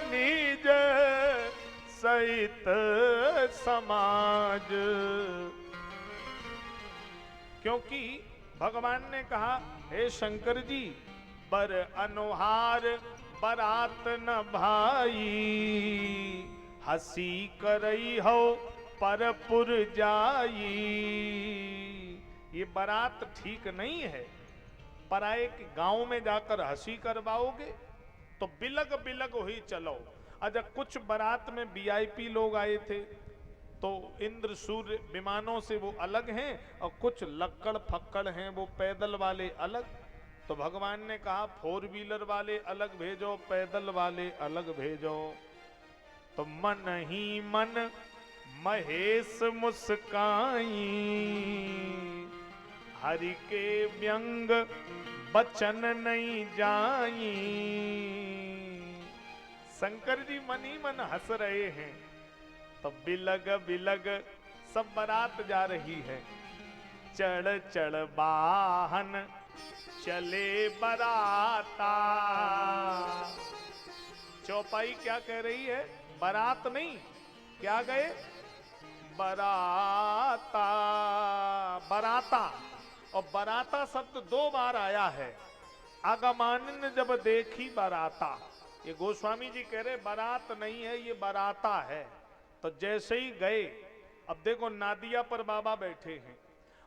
निज सहित समाज। क्योंकि भगवान ने कहा, हे शंकर जी, बर अनुहार बरात न भाई, हसी करई हो परपुर जाई। ये बारात ठीक नहीं है। पराए के गांव में जाकर हंसी करवाओगे तो बिलग बिलग हुई चलो। अच्छा, कुछ बारात में वीआईपी लोग आए थे तो इंद्र सूर्य विमानों से वो अलग हैं, और कुछ लक्कड़ फक्कड़ हैं वो पैदल वाले अलग। तो भगवान ने कहा, 4 व्हीलर वाले अलग भेजो, पैदल वाले अलग भेजो। तो मन ही मन महेश मुस्काई, हरि के व्यंग बचन नहीं जाई। शंकर जी मन ही मन हंस रहे हैं। तो बिलग बिलग सब बारात जा रही है। चढ़ चढ़ वाहन चले बराता। चौपाई क्या कह रही है? बारात नहीं, क्या गए? बराता। बराता और बराता शब्द 2 बार आया है। आगमानन जब देखी बराता, ये गोस्वामी जी कह रहे बारात नहीं है, ये बराता है। तो जैसे ही गए, अब देखो नादिया पर बाबा बैठे हैं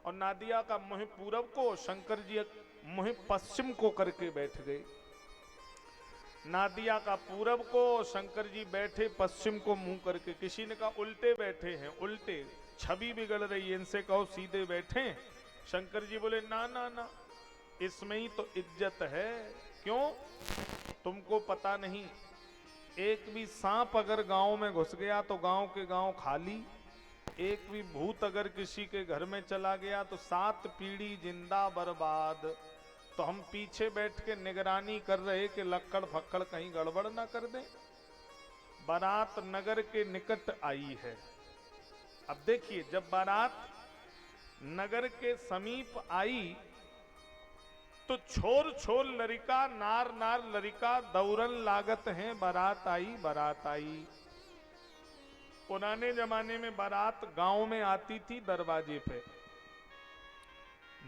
और नादिया का मुंह पूरब को, शंकर जी मुंह पश्चिम को करके बैठ गए। नादिया का पूरब को, शंकर जी बैठे पश्चिम को मुंह करके। किसी ने कहा उल्टे बैठे हैं, उल्टे, छवि बिगड़ रही है, इनसे कहो सीधे बैठे। शंकर जी बोले ना ना ना, इसमें ही तो इज्जत है। क्यों? तुमको पता नहीं, एक भी सांप अगर गांव में घुस गया तो गांव के गांव खाली। एक भी भूत अगर किसी के घर में चला गया तो 7 पीढ़ी जिंदा बर्बाद। तो हम पीछे बैठ के निगरानी कर रहे कि लक्कड़ फक्कड़ कहीं गड़बड़ ना कर दें। बारात नगर के निकट आई है। अब देखिए, जब बारात नगर के समीप आई तो छोर छोर लड़का, नार नार लड़का दौड़न लागत हैं, बारात आई बारात आई। पुराने जमाने में बारात गांव में आती थी दरवाजे पे।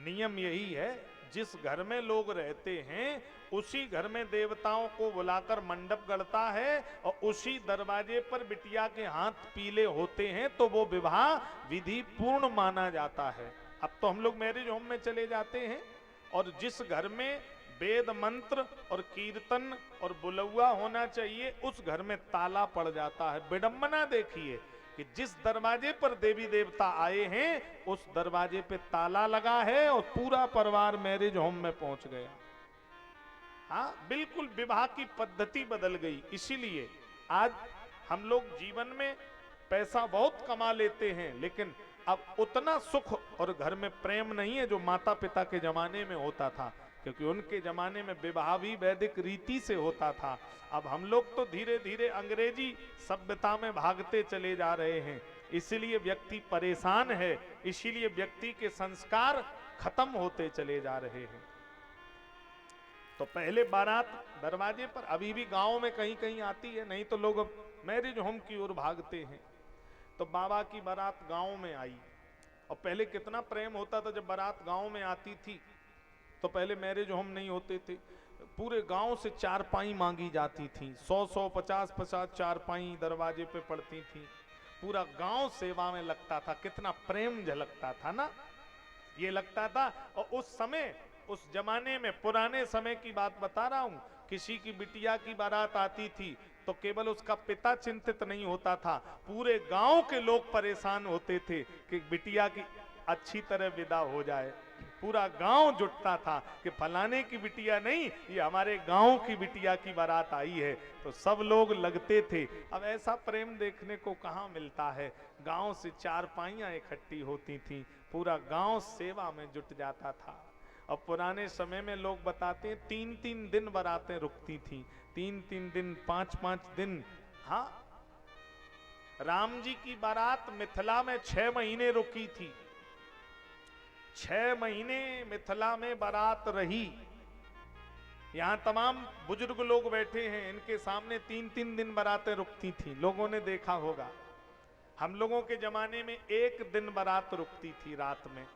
नियम यही है, जिस घर में लोग रहते हैं उसी घर में देवताओं को बुलाकर मंडप गढ़ता है और उसी दरवाजे पर बिटिया के हाथ पीले होते हैं तो वो विवाह विधि पूर्ण माना जाता है। अब तो हम लोग मैरिज होम में चले जाते हैं और जिस घर में वेद मंत्र और कीर्तन और बुलौआ होना चाहिए उस घर में ताला पड़ जाता है। विडंबना देखिए कि जिस दरवाजे पर देवी देवता आए हैं उस दरवाजे पे ताला लगा है और पूरा परिवार मैरिज होम में पहुंच गया। हाँ, बिल्कुल विवाह की पद्धति बदल गई। इसीलिए आज हम लोग जीवन में पैसा बहुत कमा लेते हैं लेकिन अब उतना सुख और घर में प्रेम नहीं है जो माता पिता के जमाने में होता था, क्योंकि उनके जमाने में विवाह भी वैदिक रीति से होता था। अब हम लोग तो धीरे धीरे अंग्रेजी सभ्यता में भागते चले जा रहे हैं, इसीलिए व्यक्ति परेशान है, इसीलिए व्यक्ति के संस्कार खत्म होते चले जा रहे हैं। तो पहले बारात दरवाजे पर, अभी भी गांव में कहीं कहीं आती है, नहीं तो लोग अब मैरिज होम की ओर भागते हैं। तो बाबा की बारात गांव में आई और पहले कितना प्रेम होता था जब बारात गांव में आती थी। तो पहले मैरिज होम नहीं होते थे, पूरे गांव से चारपाई मांगी जाती थी, 100 50 चारपाई दरवाजे पे पड़ती थी, पूरा गांव सेवा में लगता था। कितना प्रेम झलकता था ना, ये लगता था। और उस समय, उस जमाने में, पुराने समय की बात बता रहा हूं, किसी की बिटिया की बारात आती थी तो केवल उसका पिता चिंतित नहीं होता था, पूरे गांव के लोग परेशान होते थे कि बिटिया की अच्छी तरह विदा हो जाए। पूरा गांव जुटता था कि फलाने की बिटिया नहीं, ये हमारे गांव की बिटिया की बारात आई है, तो सब लोग लगते थे। अब ऐसा प्रेम देखने को कहां मिलता है। गांव से चारपाइयां इकट्ठी होती थी, पूरा गांव सेवा में जुट जाता था। और पुराने समय में लोग बताते हैं 3-3 दिन बारातें रुकती थी, 3-3 दिन, 5-5 दिन। हाँ, राम जी की बारात मिथिला में 6 महीने रुकी थी, 6 महीने मिथिला में बारात रही। यहाँ तमाम बुजुर्ग लोग बैठे हैं, इनके सामने 3-3 दिन बारातें रुकती थी, लोगों ने देखा होगा। हम लोगों के जमाने में 1 दिन बारात रुकती थी रात में।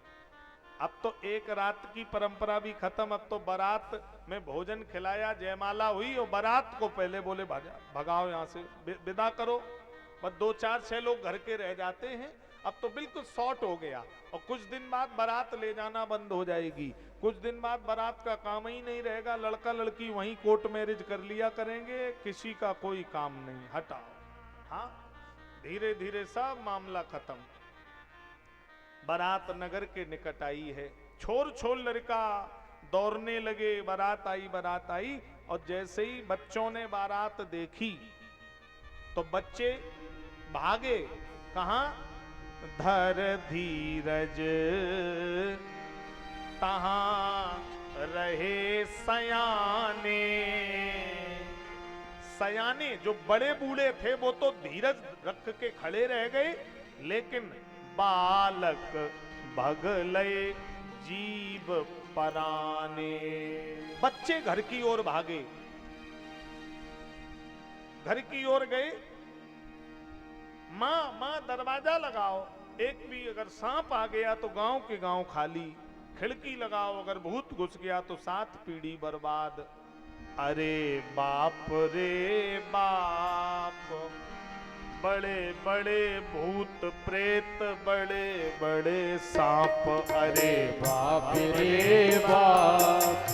अब तो 1 रात की परंपरा भी खत्म। अब तो बारात में भोजन खिलाया, जयमाला हुई और बारात को पहले बोले भगाओ यहाँ से, विदा करो। बस 2-4-6 लोग घर के रह जाते हैं। अब तो बिल्कुल शॉर्ट हो गया और कुछ दिन बाद बारात ले जाना बंद हो जाएगी। कुछ दिन बाद बारात का काम ही नहीं रहेगा, लड़का लड़की वहीं कोर्ट मैरिज कर लिया करेंगे, किसी का कोई काम नहीं, हटाओ। हाँ, धीरे धीरे सब मामला खत्म। बारात नगर के निकट आई है, छोर छोर लड़का दौड़ने लगे, बारात आई। और जैसे ही बच्चों ने बारात देखी तो बच्चे भागे। कहां? धर धीरज तहां रहे सयाने। सयाने जो बड़े बूढ़े थे वो तो धीरज रख के खड़े रह गए, लेकिन बालक भगले जीव पराने। बच्चे घर की ओर भागे, घर की ओर गए। माँ दरवाजा लगाओ, एक भी अगर सांप आ गया तो गांव के गांव खाली। खिड़की लगाओ, अगर भूत घुस गया तो 7 पीढ़ी बर्बाद। अरे बाप रे बाप, बड़े बड़े भूत प्रेत, बड़े बड़े सांप। अरे बाप रे बाप,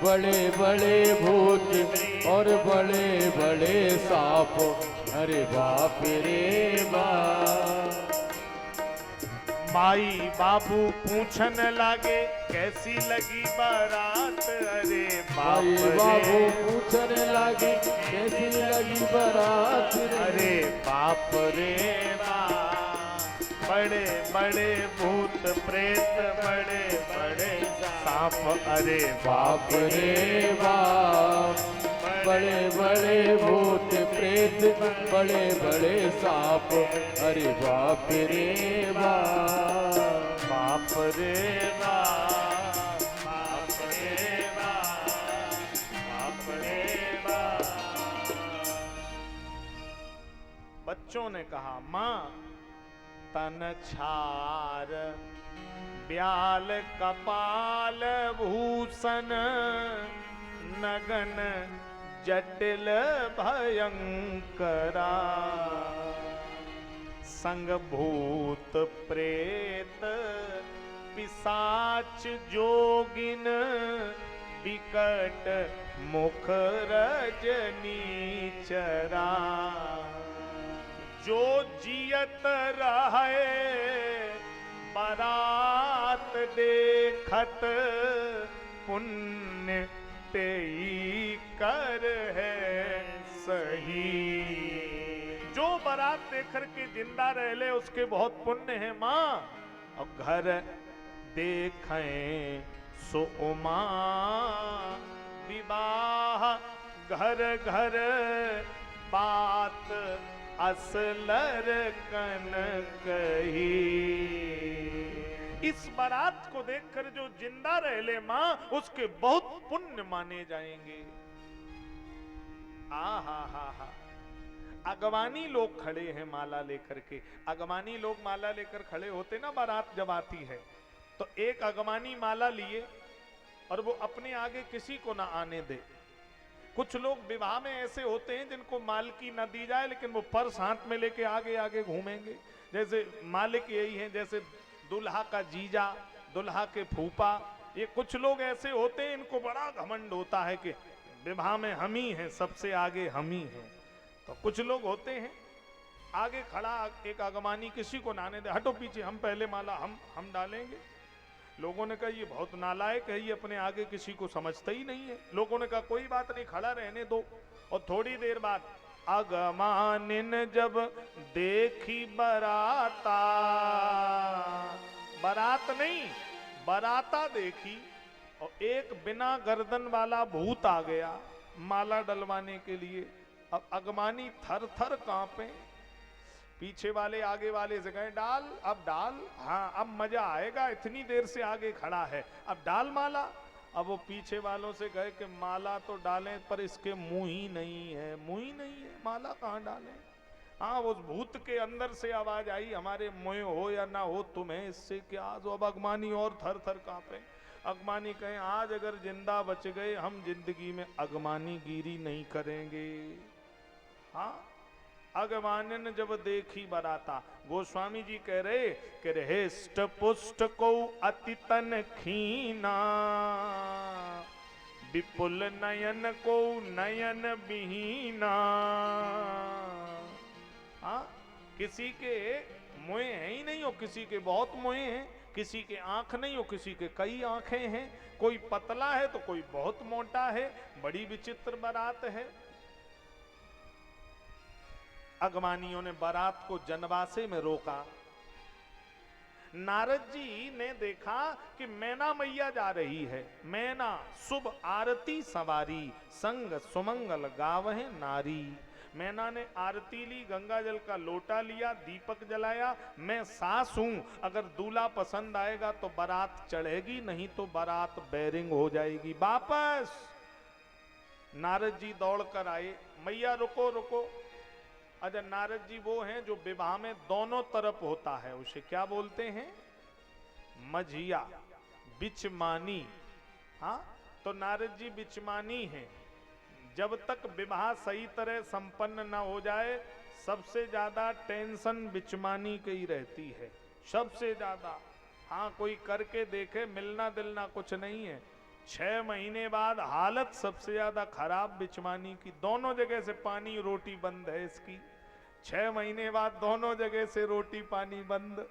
बड़े बड़े भूत और बड़े बड़े सांप। अरे बाप रे बाप। माई बाबू पूछन लागे कैसी लगी बारात। अरे माई बाबू पूछने लगे कैसी लगी बारात। अरे बाप रे बाप, बड़े बड़े भूत प्रेत, बड़े बड़े सांप। अरे बाप रे बाप, बड़े बड़े भूत प्रेत, बड़े बड़े सांप। अरे बाप रे बाप, बाप रे बाप, बाप रे बाप, बाप रे बाप। बच्चों ने कहा, माँ तन छार ब्याल कपाल भूषण, नगन जटिल भयंकरा। संग भूत प्रेत पिशाच जोगिन, विकट मुख रजनी चरा। जो जियत रहे बारात देखत, पुण्य तेई कर है सही। जो बारात देख के जिंदा रह ले उसके बहुत पुण्य है माँ। और घर देखें सो उमा विवाह, घर घर बात असलर कन कही। इस बारात को देखकर जो जिंदा रह ले मां, उसके बहुत पुण्य माने जाएंगे। आ हा। अगवानी लोग खड़े हैं माला लेकर के। अगवानी लोग माला लेकर खड़े होते ना, बारात जब आती है तो एक अगवानी माला लिए और वो अपने आगे किसी को ना आने दे। कुछ लोग विवाह में ऐसे होते हैं जिनको मालकी न दी जाए, लेकिन वो पर्स हाथ में लेके आगे आगे घूमेंगे। जैसे मालिक यही है, जैसे दुल्हा का जीजा, दुल्हा के फूफा, ये कुछ लोग ऐसे होते हैं, इनको बड़ा घमंड होता है कि विवाह में हम ही हैं, सबसे आगे हम ही हैं। तो कुछ लोग होते हैं आगे खड़ा एक अगवानी किसी को ना आने दे, हटो पीछे, हम पहले माला हम डालेंगे। लोगों ने कहा ये बहुत नालायक है, ये अपने आगे किसी को समझता ही नहीं है। लोगों ने कहा कोई बात नहीं, खड़ा रहने दो। और थोड़ी देर बाद अगमानिन जब देखी बराता, बारात नहीं बराता देखी, और एक बिना गर्दन वाला भूत आ गया माला डलवाने के लिए। अब अगमानी थर थर कांपे, पीछे वाले आगे वाले से कहे डाल, अब डाल, हाँ अब मजा आएगा, इतनी देर से आगे खड़ा है, अब डाल माला। अब वो पीछे वालों से कहे कि माला तो डालें पर इसके मुंह ही नहीं है, मुंह ही नहीं है, माला कहाँ डालें। हाँ, उस भूत के अंदर से आवाज आई, हमारे मुंह हो या ना हो तुम्हें इससे क्या। तो अब अगमानी और थर थर कांपे। अगमानी कहें आज अगर जिंदा बच गए हम जिंदगी में अगमानी गिरी नहीं करेंगे। हाँ, अगमानन जब देखी बराता, गोस्वामी जी कह रहे कि हृष्ट पुष्ट को अति तन खीना, विपुल नयन को नयन विहीना। हाँ, किसी के मुँह है ही नहीं हो, किसी के बहुत मुँह हैं, किसी के आंख नहीं हो, किसी के कई आंखें हैं, कोई पतला है तो कोई बहुत मोटा है, बड़ी विचित्र बारात है। अगमानियों ने बारात को जनवासे में रोका। नारद जी ने देखा कि मैना मैया जा रही है। मैना शुभ आरती सवारी, संग सुमंगल गावह नारी। मैना ने आरती ली, गंगा जल का लोटा लिया, दीपक जलाया। मैं सास हूं, अगर दूल्हा पसंद आएगा तो बारात चढ़ेगी, नहीं तो बारात बैरिंग हो जाएगी। वापस नारद जी दौड़ कर आए। मैया रुको रुको। अच्छा, नारद जी वो हैं जो विवाह में दोनों तरफ होता है, उसे क्या बोलते हैं? मझिया, बिचमानी। हाँ, तो नारद जी बिचमानी हैं। जब तक विवाह सही तरह संपन्न ना हो जाए, सबसे ज्यादा टेंशन बिचमानी की ही रहती है, सबसे ज्यादा। हाँ, कोई करके देखे, मिलना दिलना कुछ नहीं है। 6 महीने बाद हालत सबसे ज्यादा खराब बिचमानी की। दोनों जगह से पानी रोटी बंद है इसकी। 6 महीने बाद दोनों जगह से रोटी पानी बंद।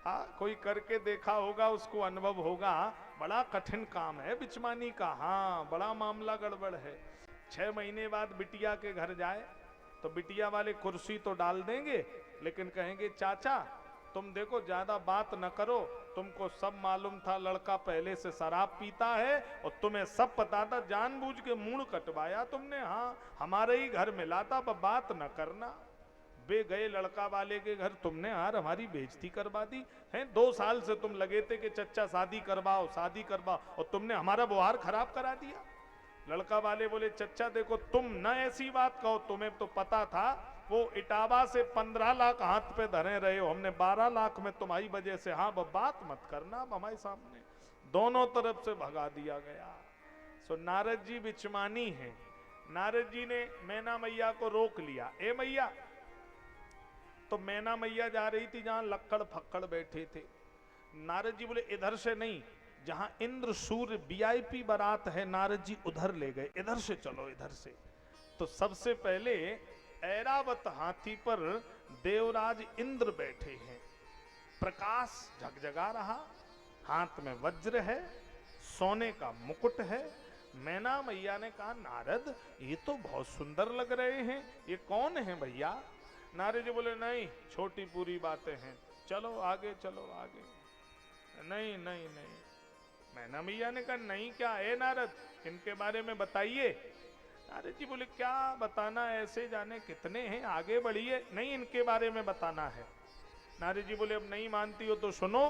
हाँ, कोई करके देखा होगा, उसको अनुभव होगा। बड़ा कठिन काम है बिचमानी का। हाँ, बड़ा मामला गड़बड़ है। 6 महीने बाद बिटिया के घर जाए तो बिटिया वाले कुर्सी तो डाल देंगे, लेकिन कहेंगे चाचा तुम देखो ज्यादा बात न करो, तुमको सब मालूम था लड़का पहले से शराब पीता है और तुम्हें सब पता था, जानबूझ के मूड कटवाया तुमने। हाँ, हमारे ही घर मिला था, बात न करना। वे गए लड़का वाले के घर, तुमने यार हमारी बेइज्जती करवा दी है। 2 साल से तुम लगे थे कि चच्चा शादी करवाओ शादी करवाओ, और तुमने हमारा व्यवहार खराब करा दिया। लड़का वाले बोले चच्चा देखो तुम न ऐसी बात कहो, तुम्हें तो पता था वो इटावा से 15 लाख हाथ पे धरे रहे हो, हमने 12 लाख में तुम्हारी वजह से। हाँ, बात मत करना अब हमारे सामने। दोनों तरफ से भगा दिया गया। सो नारद जी बिचमानी हैं। नारद जी ने मैना मैया को रोक लिया। ए मैया, तो मैना मैया जा रही थी जहां लक्कड़ फक्कड़ बैठे थे। नारद जी बोले इधर से नहीं, जहां इंद्र सूर्य वीआईपी बारात है, नारद जी उधर ले गए, इधर से चलो इधर से। तो सबसे पहले ऐरावत हाथी पर देवराज इंद्र बैठे हैं। प्रकाश झगझगा रहा, हाथ में वज्र है, सोने का मुकुट है। मैना मैया ने कहा नारद ये तो बहुत सुंदर लग रहे हैं, ये कौन है भैया? नारद जी बोले नहीं, छोटी पूरी बातें हैं, चलो आगे चलो आगे। नहीं नहीं नहीं। मैना मैया ने कहा नहीं क्या है नारद, इनके बारे में बताइए। नारद जी बोले क्या बताना, ऐसे जाने कितने हैं, आगे बढ़िए। नहीं, इनके बारे में बताना है। नारद जी बोले अब नहीं मानती हो तो सुनो,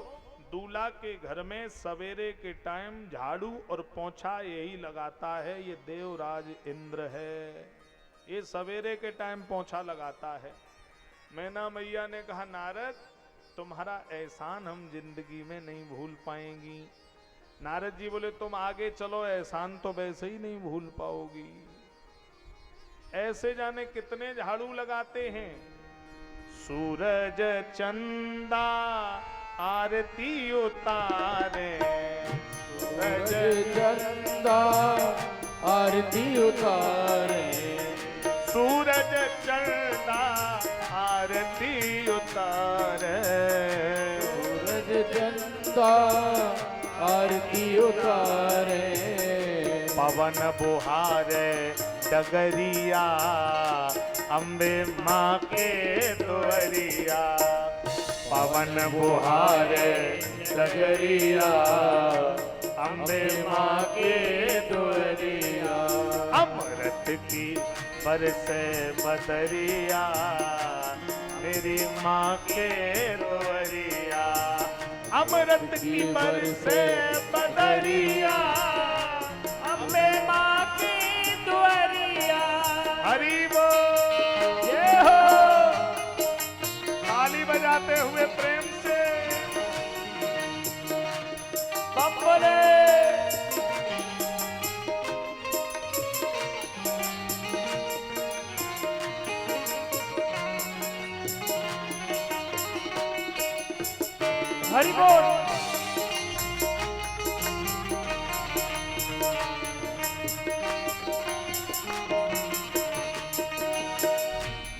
दूल्हा के घर में सवेरे के टाइम झाड़ू और पोंछा यही लगाता है, ये देवराज इंद्र है, ये सवेरे के टाइम पोंछा लगाता है। मैना मैया ने कहा नारद तुम्हारा एहसान हम जिंदगी में नहीं भूल पाएंगी। नारद जी बोले तुम आगे चलो, एहसान तो वैसे ही नहीं भूल पाओगी। ऐसे जाने कितने झाड़ू लगाते हैं। सूरज चंदा आरती उतारे, सूरज चंदा आरती उतारे, सूरज चंदा आरती उतारे, सूरज चंदा आरती उतारे। पवन बुहारे डगरिया, अम्बे माँ के दुआरिया। पवन बुहारे डगरिया, अम्बे माँ के दुआरिया। अमृत की बरसे बदरिया, मेरी माँ के दुआरिया। अमृत की बरसे बदरिया, हरि बोल।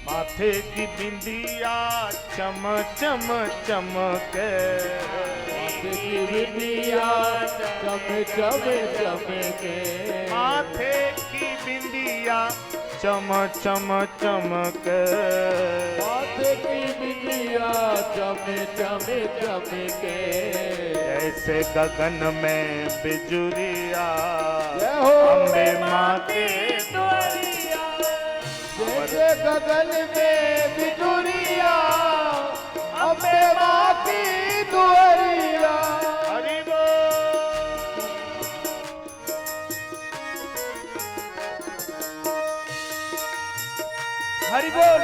माथे की बिंदिया चम चम चमके, माथे की बिंदिया चम चम चमके, माथे की बिंदिया चम चम चमके, माथे की बिंदिया चम चम चमके, जैसे गगन में बिजुरिया जय हो अम्बे माँ के द्वारिया, जैसे गगन में बिजुरिया अम्बे माँ की द्वारिया। हरि बोल। हरि बोल।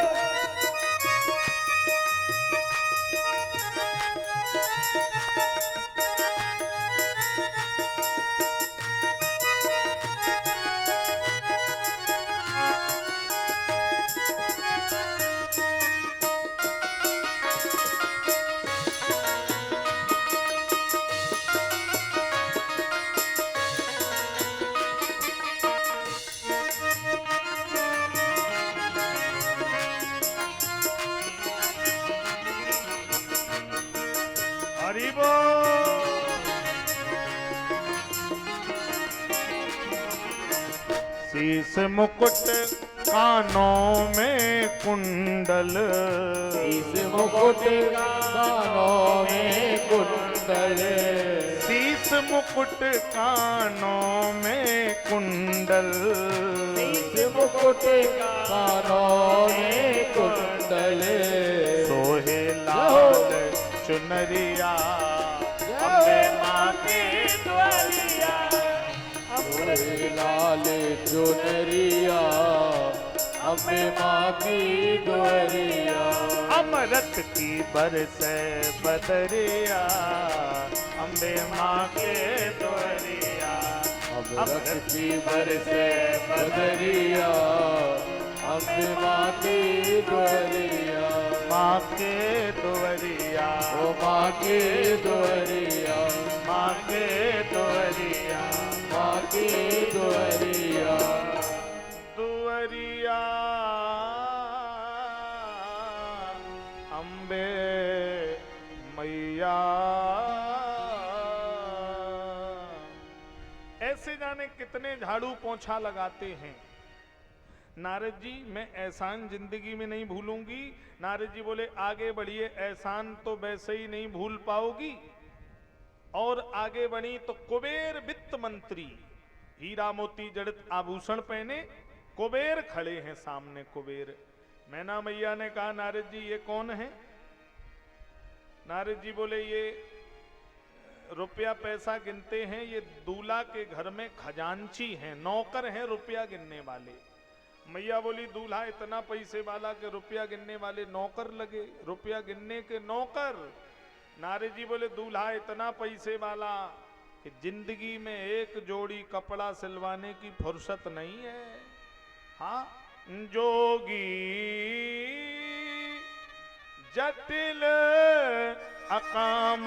हरि बोल। शीस मुकुट कानों में कुंडल, इस मुकुट कानों में कुंडल, शीस मुकुट कानों में कुंडल, इस मुकुट कानों में कुंडल, सोहे लाल चुनरिया अम्बे माँ के द्वारिया, सोहे लाल चुनरिया अम्बे माँ की द्वारिया, अमृत की बरसे बदरिया अम्बे माँ के द्वारिया, अमृत की बरसे बदरिया अम्बे माँ की द्वारिया, माँ के द्वारिया, ओ माँ की द्वारिया, माँ के द्वारिया, माँ की द्वारिया, द्वारिया अम्बे मैया। ऐसे जाने कितने झाड़ू पोंछा लगाते हैं। नारद जी मैं एहसान जिंदगी में नहीं भूलूंगी। नारद जी बोले आगे बढ़िए, एहसान तो वैसे ही नहीं भूल पाओगी। और आगे बढ़ी तो कुबेर वित्त मंत्री, हीरा मोती जड़ित आभूषण पहने कुबेर खड़े हैं सामने। कुबेर, मैना मैया ने कहा नारद जी ये कौन है? नारद जी बोले ये रुपया पैसा गिनते हैं, ये दूल्हा के घर में खजांची हैं, नौकर हैं रुपया गिनने वाले। मैया बोली दूल्हा इतना पैसे वाला के रुपया गिनने वाले नौकर लगे, रुपया गिनने के नौकर। नारद जी बोले दूल्हा इतना पैसे वाला कि जिंदगी में एक जोड़ी कपड़ा सिलवाने की फुर्सत नहीं है। हाँ, जोगी जटिल अकाम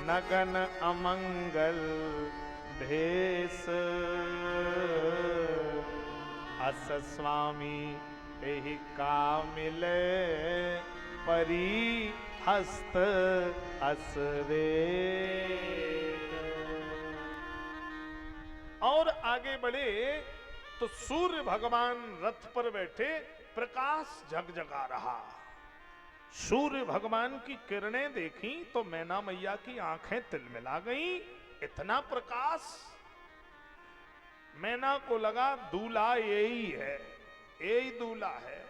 नगन अमंगल भेष, अस स्वामी एहि का मिले परी हस्त असरे। और आगे बढ़े तो सूर्य भगवान रथ पर बैठे, प्रकाश झगझगा रहा। सूर्य भगवान की किरणें देखी तो मैना मैया की आंखें तिलमिला गईं। इतना प्रकाश, मैना को लगा दूल्हा यही है, यही दूल्हा है।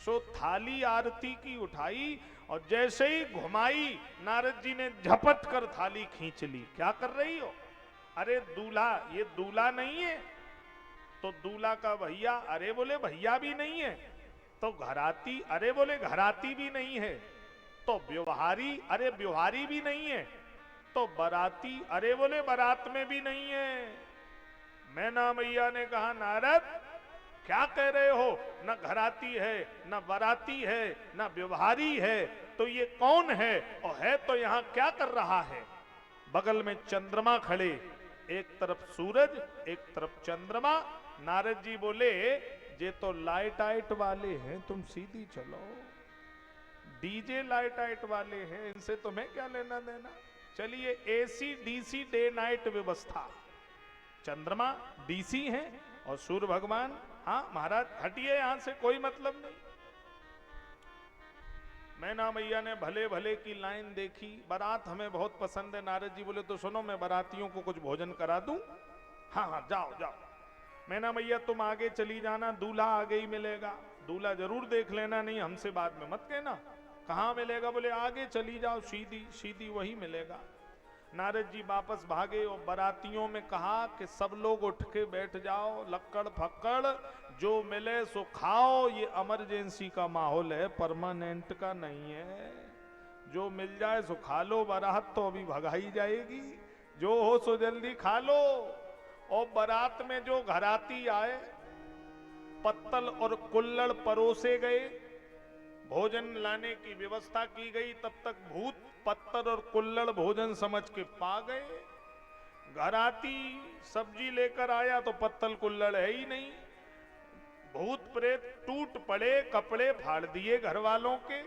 सो थाली आरती की उठाई और जैसे ही घुमाई नारद जी ने झपट कर थाली खींच ली। क्या कर रही हो? अरे दूल्हा, ये दूल्हा नहीं है। तो दूल्हा का भैया, अरे बोले भैया भी नहीं है। तो घराती, अरे बोले घराती भी नहीं है। तो व्यवहारी, अरे व्यवहारी भी नहीं है। तो बराती, अरे बोले बारात में भी नहीं है। मैना मैया ने कहा नारद क्या कह रहे हो, न घराती है, न बाराती है, न व्यवहारी है, तो ये कौन है, और है तो यहां क्या कर रहा है। बगल में चंद्रमा खड़े, एक तरफ सूरज एक तरफ चंद्रमा। नारद जी बोले ये तो लाइट आइट वाले हैं, तुम सीधी चलो, डीजे लाइट आइट वाले हैं, इनसे तुम्हें क्या लेना देना। चलिए एसी डीसी डे नाइट व्यवस्था, चंद्रमा डीसी है और सूर्य भगवान, हाँ महाराज हटिए यहां से, कोई मतलब नहीं। मैना मैया ने भले भले की लाइन देखी, बारात हमें बहुत पसंद है। नारद जी बोले तो सुनो, मैं बारातियों को कुछ भोजन करा दूं। हाँ हाँ जाओ जाओ। मैना मैया तुम आगे चली जाना, दूल्हा आगे ही मिलेगा, दूल्हा जरूर देख लेना, नहीं हमसे बाद में मत कहना। कहाँ मिलेगा, बोले आगे चली जाओ, सीधी सीधी वही मिलेगा। नारद जी वापस भागे और बारातियों में कहा कि सब लोग उठ के बैठ जाओ, लक्कड़ फक्कड़ जो मिले सो खाओ, ये इमरजेंसी का माहौल है, परमानेंट का नहीं है। जो मिल जाए सो खा लो, बारात तो अभी भगाई जाएगी, जो हो सो जल्दी खा लो। और बारात में जो घराती आए, पत्तल और कुल्लड़ परोसे गए, भोजन लाने की व्यवस्था की गई, तब तक भूत पत्थर और कुल्लड़ भोजन समझ के पा गए। घराती सब्जी लेकर आया तो पत्तल कुल्लड़ है ही नहीं। भूत प्रेत टूट पड़े, कपड़े फाड़ दिए घर वालों के।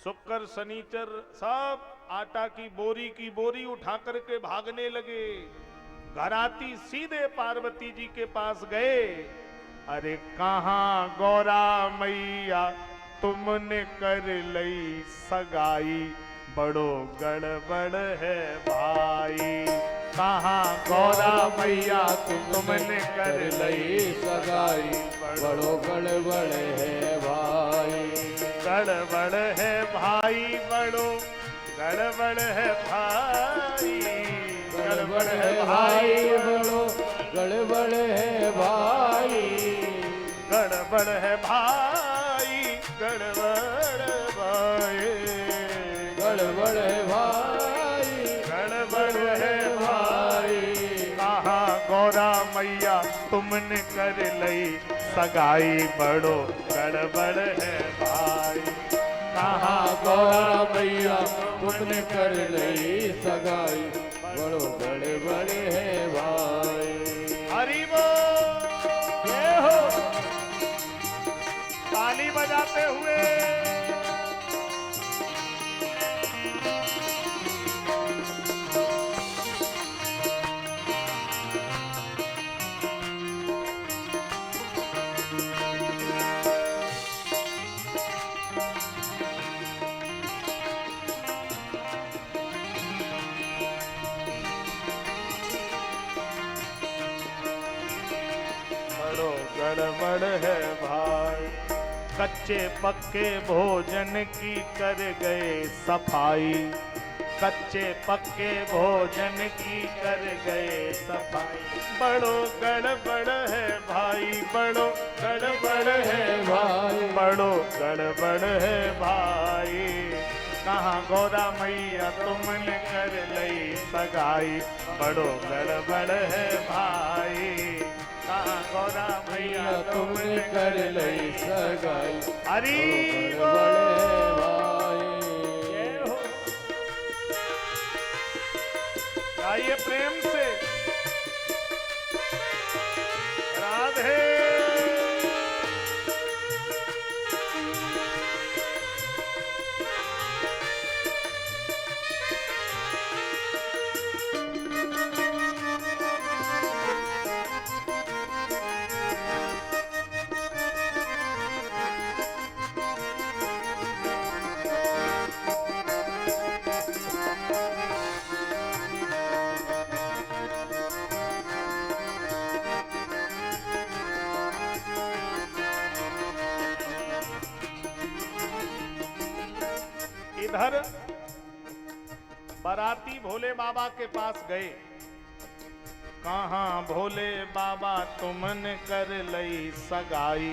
शुक्र शनिचर सब आटा की बोरी उठा करके भागने लगे। घराती सीधे पार्वती जी के पास गए। अरे कहाँ गौरा मैया तुमने कर लई सगाई, बड़ो गड़बड़ है भाई। कहाँ गौरा मैया तुमने कर लई सगाई, बड़ो गड़बड़ है भाई। गड़बड़ है भाई, बड़ो गड़बड़ है भाई। गड़बड़ है भाई, बड़ो गड़बड़ है भाई। गड़बड़ है भाई, गड़बड़ भाई। गड़बड़ है भाई, गड़बड़ है भाई। कहाँ गौरा मैया तुमने कर लई सगाई, बड़ो गड़बड़ है भाई। कहाँ गौरा मैया तुमने कर लई सगाई, बड़ो गड़बड़ है भाई। हरि बोल, जय हो। ताली बजाते हुए गड़बड़ है भाई। कच्चे पक्के भोजन की कर गए सफाई, कच्चे पक्के भोजन की कर गए सफाई। बड़ो गड़बड़ है भाई, बड़ो गड़बड़ है भाई। बड़ो गड़बड़ है भाई। कहाँ गौरा मैया तुमने कर लई सगाई, बड़ो गड़बड़ है भाई। कहाँ गौरा मैया तुमने कर लई सगाई, हरि गड़बड़ है भाई। जय हो। गाइए प्रेम से राधे। इधर बाराती भोले बाबा के पास गए। कहाँ भोले बाबा तुमने कर लई सगाई,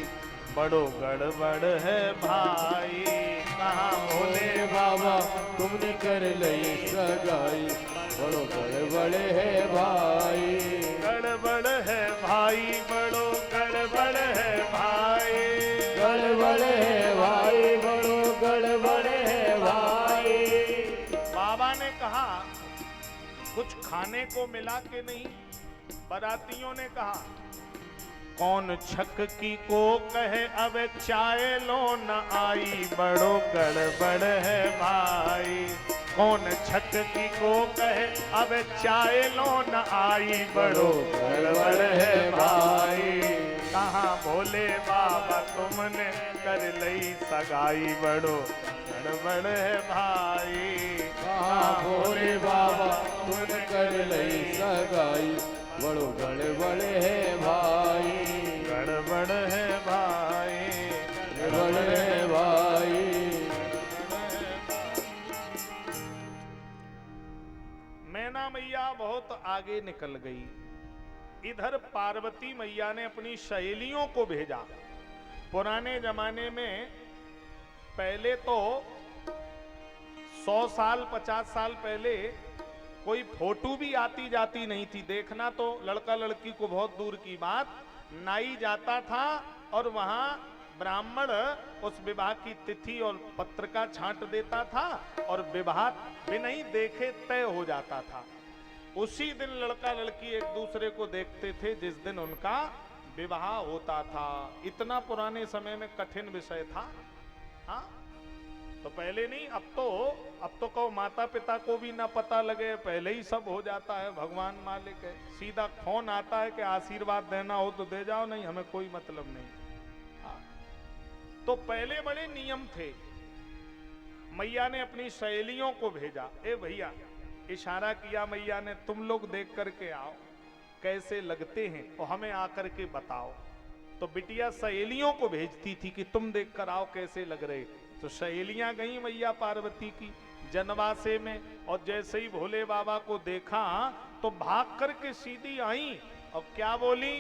बड़ो गड़बड़ है भाई। कहाँ भोले बाबा तुमने कर लई सगाई, बड़ो गड़बड़ है भाई। गड़बड़ है भाई, बड़ो गड़बड़ है खाने को मिला के नहीं। बारातियों ने कहा कौन छक की को कहे अब चाय लो न आई, बड़ो गड़बड़ है भाई। कौन छक की को कहे अब चाय लो न आई, बड़ो गड़बड़ है भाई। कहाँ भोले बाबा तुमने कर लई सगाई, बड़ो गड़बड़ है भाई। कहाँ भोले बाबा तुमने कर लई सगाई, बड़ो गड़बड़ है भाई। गड़बड़ है भाई, गड़बड़ है भाई। मैना मैया बहुत आगे निकल गई। इधर पार्वती मैया ने अपनी सहेलियों को भेजा। पुराने जमाने में पहले तो 100 साल 50 साल पहले कोई फोटो भी आती जाती नहीं थी। देखना तो लड़का लड़की को बहुत दूर की बात, नाई जाता था और वहां ब्राह्मण उस विवाह की तिथि और पत्रिका छांट देता था और विवाह बिना ही देखे तय हो जाता था। उसी दिन लड़का लड़की एक दूसरे को देखते थे जिस दिन उनका विवाह होता था। इतना पुराने समय में कठिन विषय था। हाँ, तो पहले नहीं, अब तो कहो माता पिता को भी ना पता लगे, पहले ही सब हो जाता है। भगवान मालिक है, सीधा फोन आता है कि आशीर्वाद देना हो तो दे जाओ, नहीं हमें कोई मतलब नहीं। हाँ, तो पहले बड़े नियम थे। मैया ने अपनी सहेलियों को भेजा, ए भैया, इशारा किया मैया ने, तुम लोग देख करके आओ कैसे लगते हैं और हमें आकर के बताओ। तो बिटिया सहेलियों को भेजती थी कि तुम देख कर आओ कैसे लग रहे। तो सहेलियां गई मैया पार्वती की जनवासे में, और जैसे ही भोले बाबा को देखा तो भाग करके सीधी आई और क्या बोली,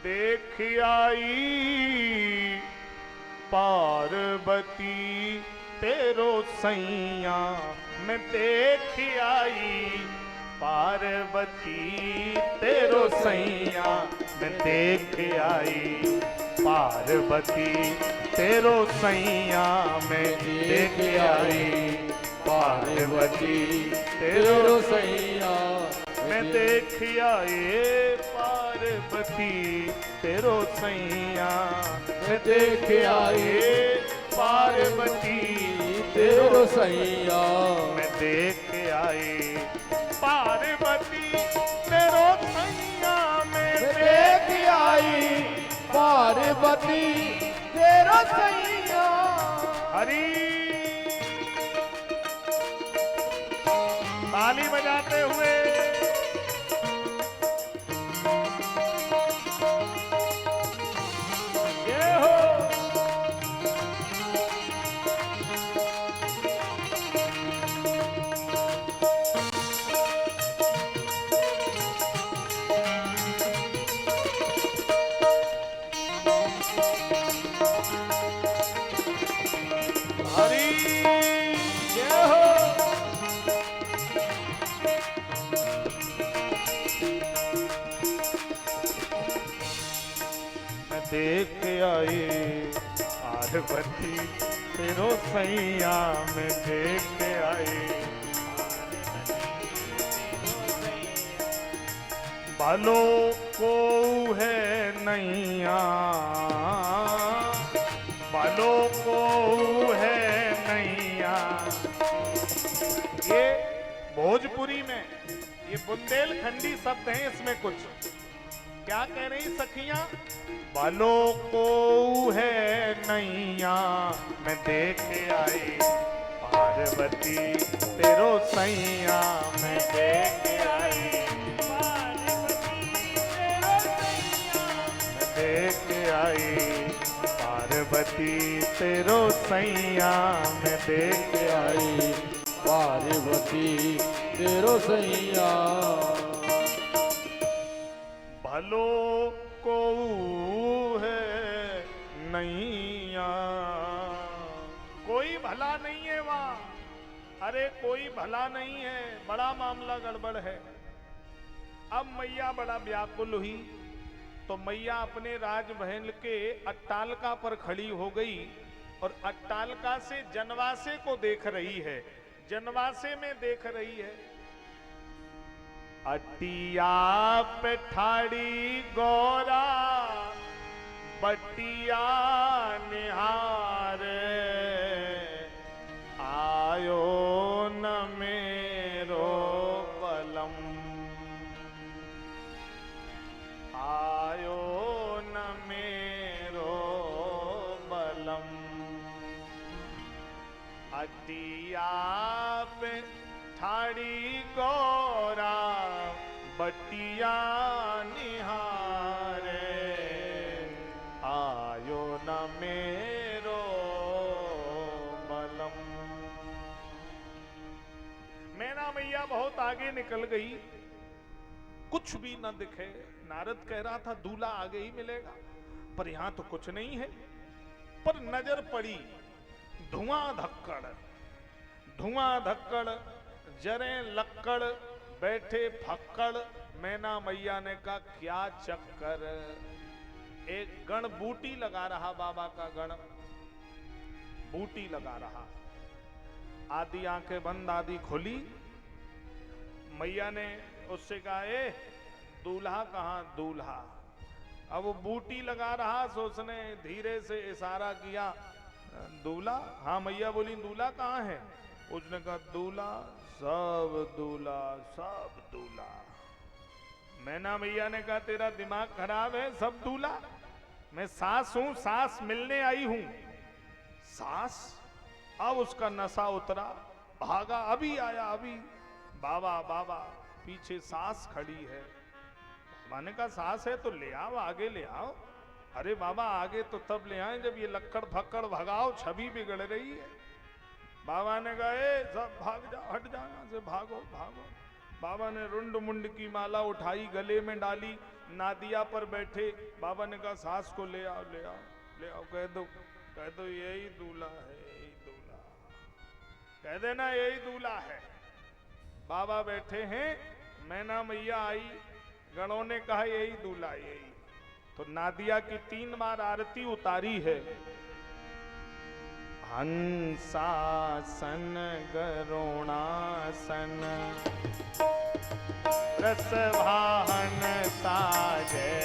देख आई पार्वती तेरो सैया, मैं देख आई पार्वती तेरो सैया, मैं देख आई पार्वती तेरो सैया, मैं देख आई पार्वती तेरो सैया, मैं देख आई पार्वती तेरो सैया, मैं देख आई पार्वती तेरो सैया, मैं देख आई पार्वती तेरो सैया, मैं देख आई पार्वती तेरा सैया। हरी ताली बजाते हुए ये हो। देख आई पार्वती तेरो सैया, में देख आई बालो को है नैया, बालो को है नैया। ये भोजपुरी में ये बुंदेलखंडी शब्द हैं, इसमें कुछ क्या कह रही सखियां, बालों को है नैया, मैं देख आई पार्वती तेरो सैया, मैं देख आई पार्वती तेरो सैया, मैं देख आई पार्वती तेरो सैया, मैं देख आई पार्वती तेरो सैया। भलो को है नैया, कोई भला नहीं है वहां, अरे कोई भला नहीं है, बड़ा मामला गड़बड़ है। अब मैया बड़ा व्याकुल हुई, तो मैया अपने राजमहल के अट्टालका पर खड़ी हो गई और अट्टालका से जनवासे को देख रही है, जनवासे में देख रही है। अटिया पे ठाड़ी गौरा बटिया निहारे, आयो न मेरो बलम, आयो न मेरो बलम। अटिया पे ठाड़ी गौरा बटिया निहारे, आयो न मेरो बलम। मैना मैया बहुत आगे निकल गई, कुछ भी न दिखे। नारद कह रहा था दूल्हा आगे ही मिलेगा, पर यहां तो कुछ नहीं है। पर नजर पड़ी धुआं धक्कड़, धुआं धक्कड़, जरे लक्कड़, बैठे फक्कड़। मैना मैया ने कहा क्या चक्कर। एक गण बूटी लगा रहा, बाबा का गण बूटी लगा रहा। आधी आंखें बंद आधी खुली। मैया ने उससे कहा ए दूल्हा कहां दूल्हा। अब वो बूटी लगा रहा, सो उसने धीरे से इशारा किया दूल्हा। हाँ मैया बोली दूल्हा कहाँ है। उसने कहा दूल्हा सब दूल्हा सब दूल्हा। मैना मैया ने कहा तेरा दिमाग खराब है, सब दूल्हा। मैं सास हूं, सास मिलने आई हूं। सास। अब उसका नशा उतरा, भागा, अभी आया अभी। बाबा बाबा पीछे सास खड़ी है। मैंने कहा सास है तो ले आओ, आगे ले आओ। अरे बाबा आगे तो तब ले आए जब ये लक्कड़ फक्कड़ भगाओ, छवि बिगड़ रही है। बाबा ने कहा ए सब भाग जाओ, हट जाओ यहां से, भागो भागो। बाबा ने रुंड मुंड की माला उठाई, गले में डाली, नादिया पर बैठे। बाबा ने कहा सास को ले आओ ले आओ ले आओ। कह दो यही दूल्हा है, यही दूल्हा। कह देना यही दूल्हा है। बाबा बैठे हैं, मैना मैया आई, गणों ने कहा यही दूल्हा यही। तो नादिया की 3 बार आरती उतारी है। हंसासन गरुणासन रसवाहन साजे,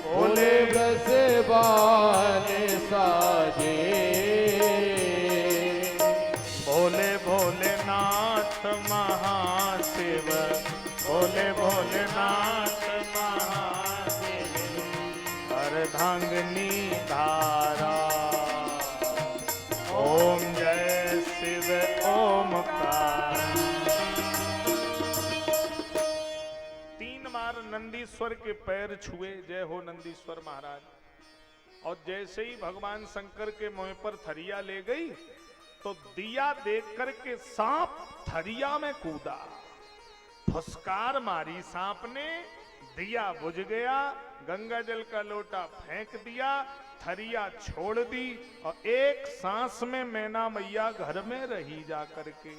बोले रसवाहन साजे। भोले भोलेनाथ महाशिव, भोले भोलेनाथ महादेव। अर्धांगिनी धारा, ओम जय शिव ओमकार। 3 बार नंदीश्वर के पैर छुए, जय हो नंदीश्वर महाराज। और जैसे ही भगवान शंकर के मुंह पर थरिया ले गई, तो दिया देख करके सांप थरिया में कूदा। फुसकार मारी सांप ने, दिया बुझ गया। गंगा जल का लोटा फेंक दिया, थरिया छोड़ दी। और एक सांस में मैना मैया घर में रही जा करके।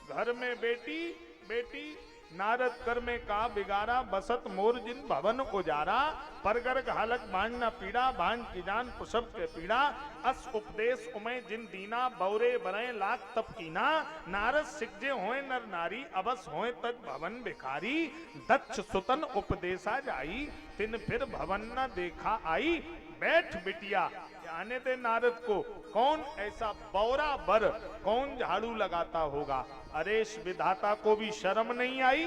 घर में बेटी बेटी नारद कर में का बिगारा, बसत मोर जिन भवन उजारा। परगर घालक बांझ न पीड़ा, बांझ की जान पुसब के पीड़ा। अस उपदेश उमय जिन दीना, बौरे बरय लाख तप कीना। नारद सिकजे होए नर नारी, अबस होए तज भवन भिखारी। दक्ष सुतन उपदेशा जाई, तिन फिर भवन न देखा आई। बैठ बिटिया, आने दे नारद को। कौन ऐसा बौरा बर, कौन झाड़ू लगाता होगा। अरेश विधाता को भी शर्म नहीं आई।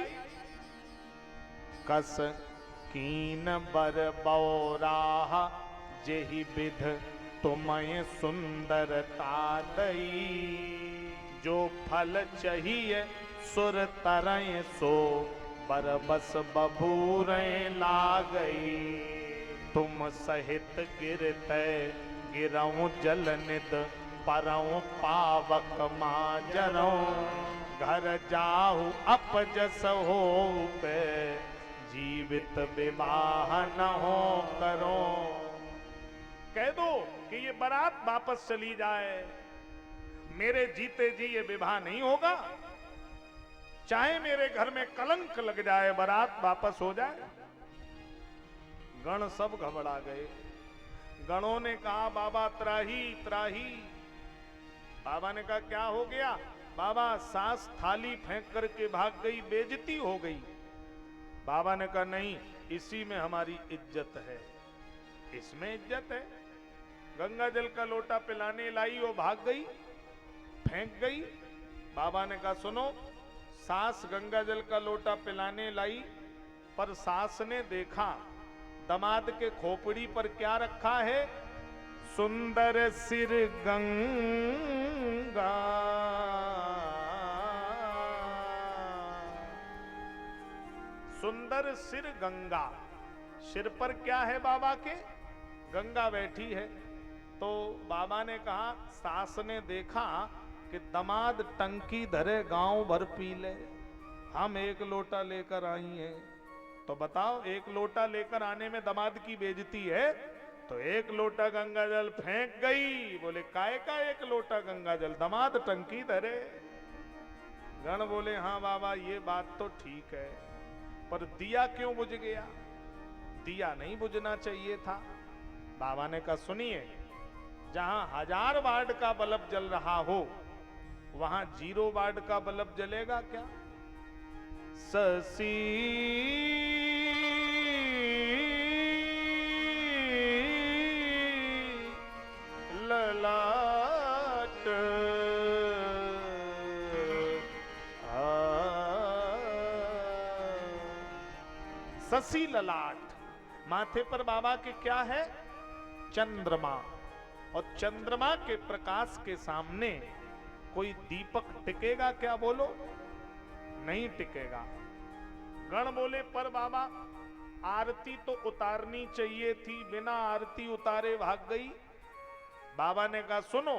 कस कीन बर बौरा, जेहि विध तुम्हें सुंदरता दई। जो फल चाहिए सुर तरय, सो बरबस बबूरें ला गई। तुम सहित गिरते गिरऊं जल निद, परऊं पावक माजरऊं। घर जाहु अपजस हो पे, जीवित विवाह न हो करो। कह दो कि ये बारात वापस चली जाए, मेरे जीते जी ये विवाह नहीं होगा। चाहे मेरे घर में कलंक लग जाए, बारात वापस हो जाए। गण सब घबरा गए। गणों ने कहा बाबा त्राही त्राही। बाबा ने कहा क्या हो गया। बाबा सास थाली फेंक करके भाग गई, बेइज्जती हो गई। बाबा ने कहा नहीं, इसी में हमारी इज्जत है, इसमें इज्जत है। गंगा जल का लोटा पिलाने लाई, वो भाग गई, फेंक गई। बाबा ने कहा सुनो, सास गंगा जल का लोटा पिलाने लाई, पर सास ने देखा दमाद के खोपड़ी पर क्या रखा है? सुंदर सिर गंगा। सुंदर सिर गंगा, सिर पर क्या है बाबा के? गंगा बैठी है। तो बाबा ने कहा, सास ने देखा कि दमाद टंकी धरे गांव भर पी ले, हम एक लोटा लेकर आई हैं। तो बताओ, एक लोटा लेकर आने में दमाद की बेइज्जती है? तो एक लोटा गंगा जल फेंक गई। बोले काय का एक लोटा गंगा जल, दमाद टंकी धरे। गण बोले हाँ बाबा, ये बात तो ठीक है, पर दिया क्यों बुझ गया? दिया नहीं बुझना चाहिए था। बाबा ने कहा सुनिए, जहां 1000 वाट का बल्ब जल रहा हो, वहां 0 वाट का बल्ब जलेगा क्या? ससी ललाट ससी ललाट, माथे पर बाबा के क्या है? चंद्रमा। और चंद्रमा के प्रकाश के सामने कोई दीपक टिकेगा क्या? बोलो, नहीं टिकेगा। गण बोले पर बाबा, आरती तो उतारनी चाहिए थी, बिना आरती उतारे भाग गई। बाबा ने कहा सुनो,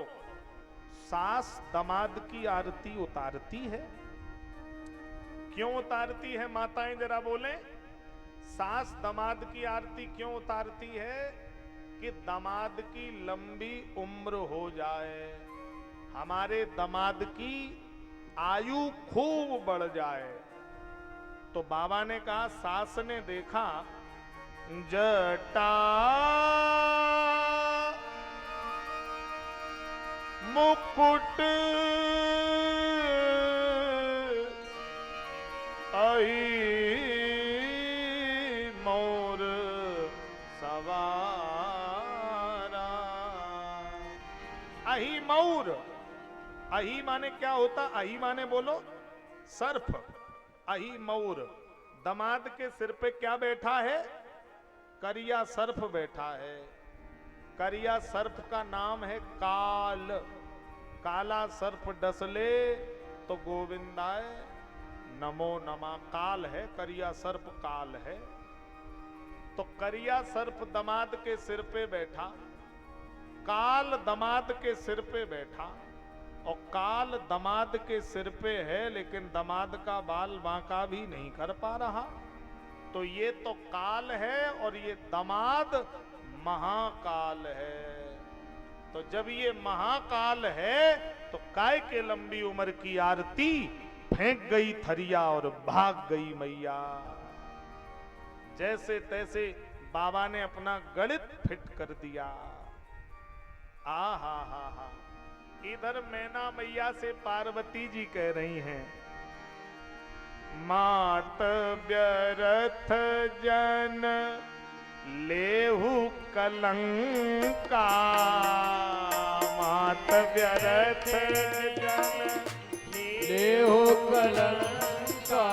सास दमाद की आरती उतारती है। क्यों उतारती है माताएं, जरा बोले? सास दमाद की आरती क्यों उतारती है? कि दमाद की लंबी उम्र हो जाए, हमारे दमाद की आयु खूब बढ़ जाए। तो बाबा ने कहा, सास ने देखा जटा मुकुट आई मोर सवारा। अही मौर, अही माने क्या होता? अही माने बोलो सर्फ। अही मौर, दमाद के सिर पे क्या बैठा है? करिया सर्फ बैठा है। करिया सर्प का नाम है काल। काला सर्प डसले तो गोविंदाय नमो नमः। काल है, करिया सर्प काल है। तो करिया सर्प दमाद के सिर पे बैठा, काल दमाद के सिर पे बैठा। और काल दमाद के सिर पे है, लेकिन दमाद का बाल बांका भी नहीं कर पा रहा। तो ये तो काल है और ये दमाद महाकाल है। तो जब ये महाकाल है तो काय के लंबी उम्र की आरती फेंक गई थरिया और भाग गई मैया। जैसे तैसे बाबा ने अपना गणित फिट कर दिया। आ हा। इधर मैना मैया से पार्वती जी कह रही हैं, मात व्यर्थ जन लेहु कलंका। मात व्यर्थ जन लेहु कलंका।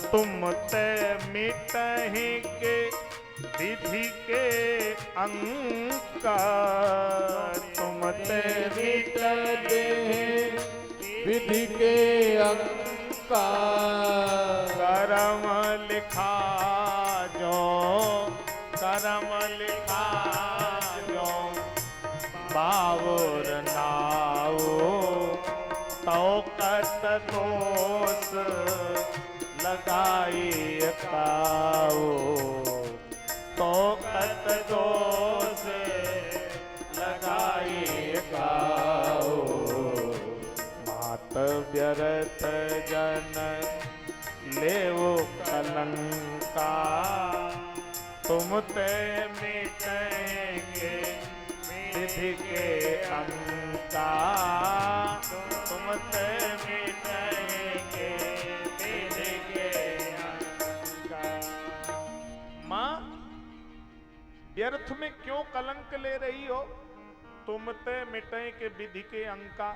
तुम ते मिटहि के विधि के अंका। तुम ते मिट दे विधि के अंका। करम लिखा जो, करम लिखा जो बावुर नाओ। तो कत दोष लगाई काओ। तो कत दोष लगाई काओ। मात व्यर्थ जन लेवो कलंका। तुम ते मिटेंगे विधि के अंका तुम ते मिटाएंगे विधि के अंका। माँ व्यर्थ में क्यों कलंक ले रही हो? तुम ते मिटे के विधि के अंका।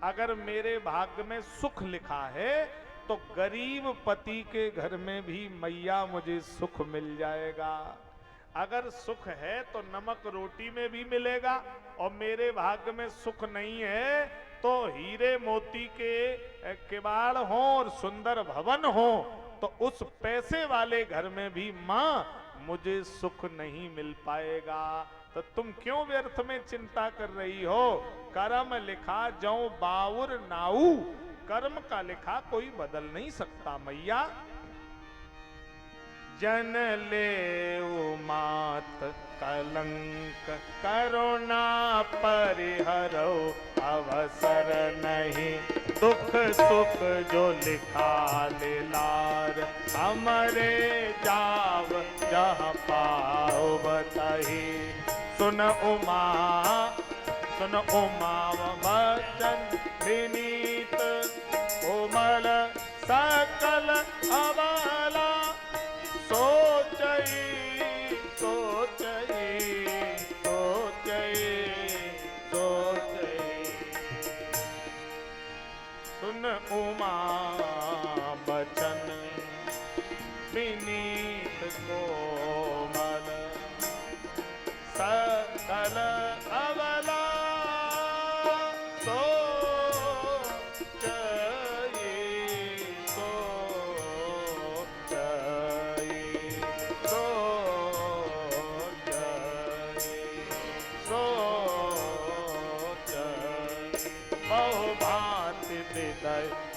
अगर मेरे भाग्य में सुख लिखा है तो गरीब पति के घर में भी मैया मुझे सुख मिल जाएगा। अगर सुख है तो नमक रोटी में भी मिलेगा, और मेरे भाग्य में सुख नहीं है तो हीरे मोती के किवाड़ हो और सुंदर भवन हो तो उस पैसे वाले घर में भी माँ मुझे सुख नहीं मिल पाएगा। तो तुम क्यों व्यर्थ में चिंता कर रही हो? कर्म लिखा जौ बाउर नाऊ, कर्म का लिखा कोई बदल नहीं सकता मैया। जन ले मात कलंक करुणा परिहरो, अवसर नहीं दुख सुख जो लिखा लीलार, हमरे जाव जह पाओ बताही। सुन उमा वचन विनीत कोमल सकल अबला, सोचई सोचई सोचई सोचई। सुन उमा बचन विनीत कोमल सकल अबला,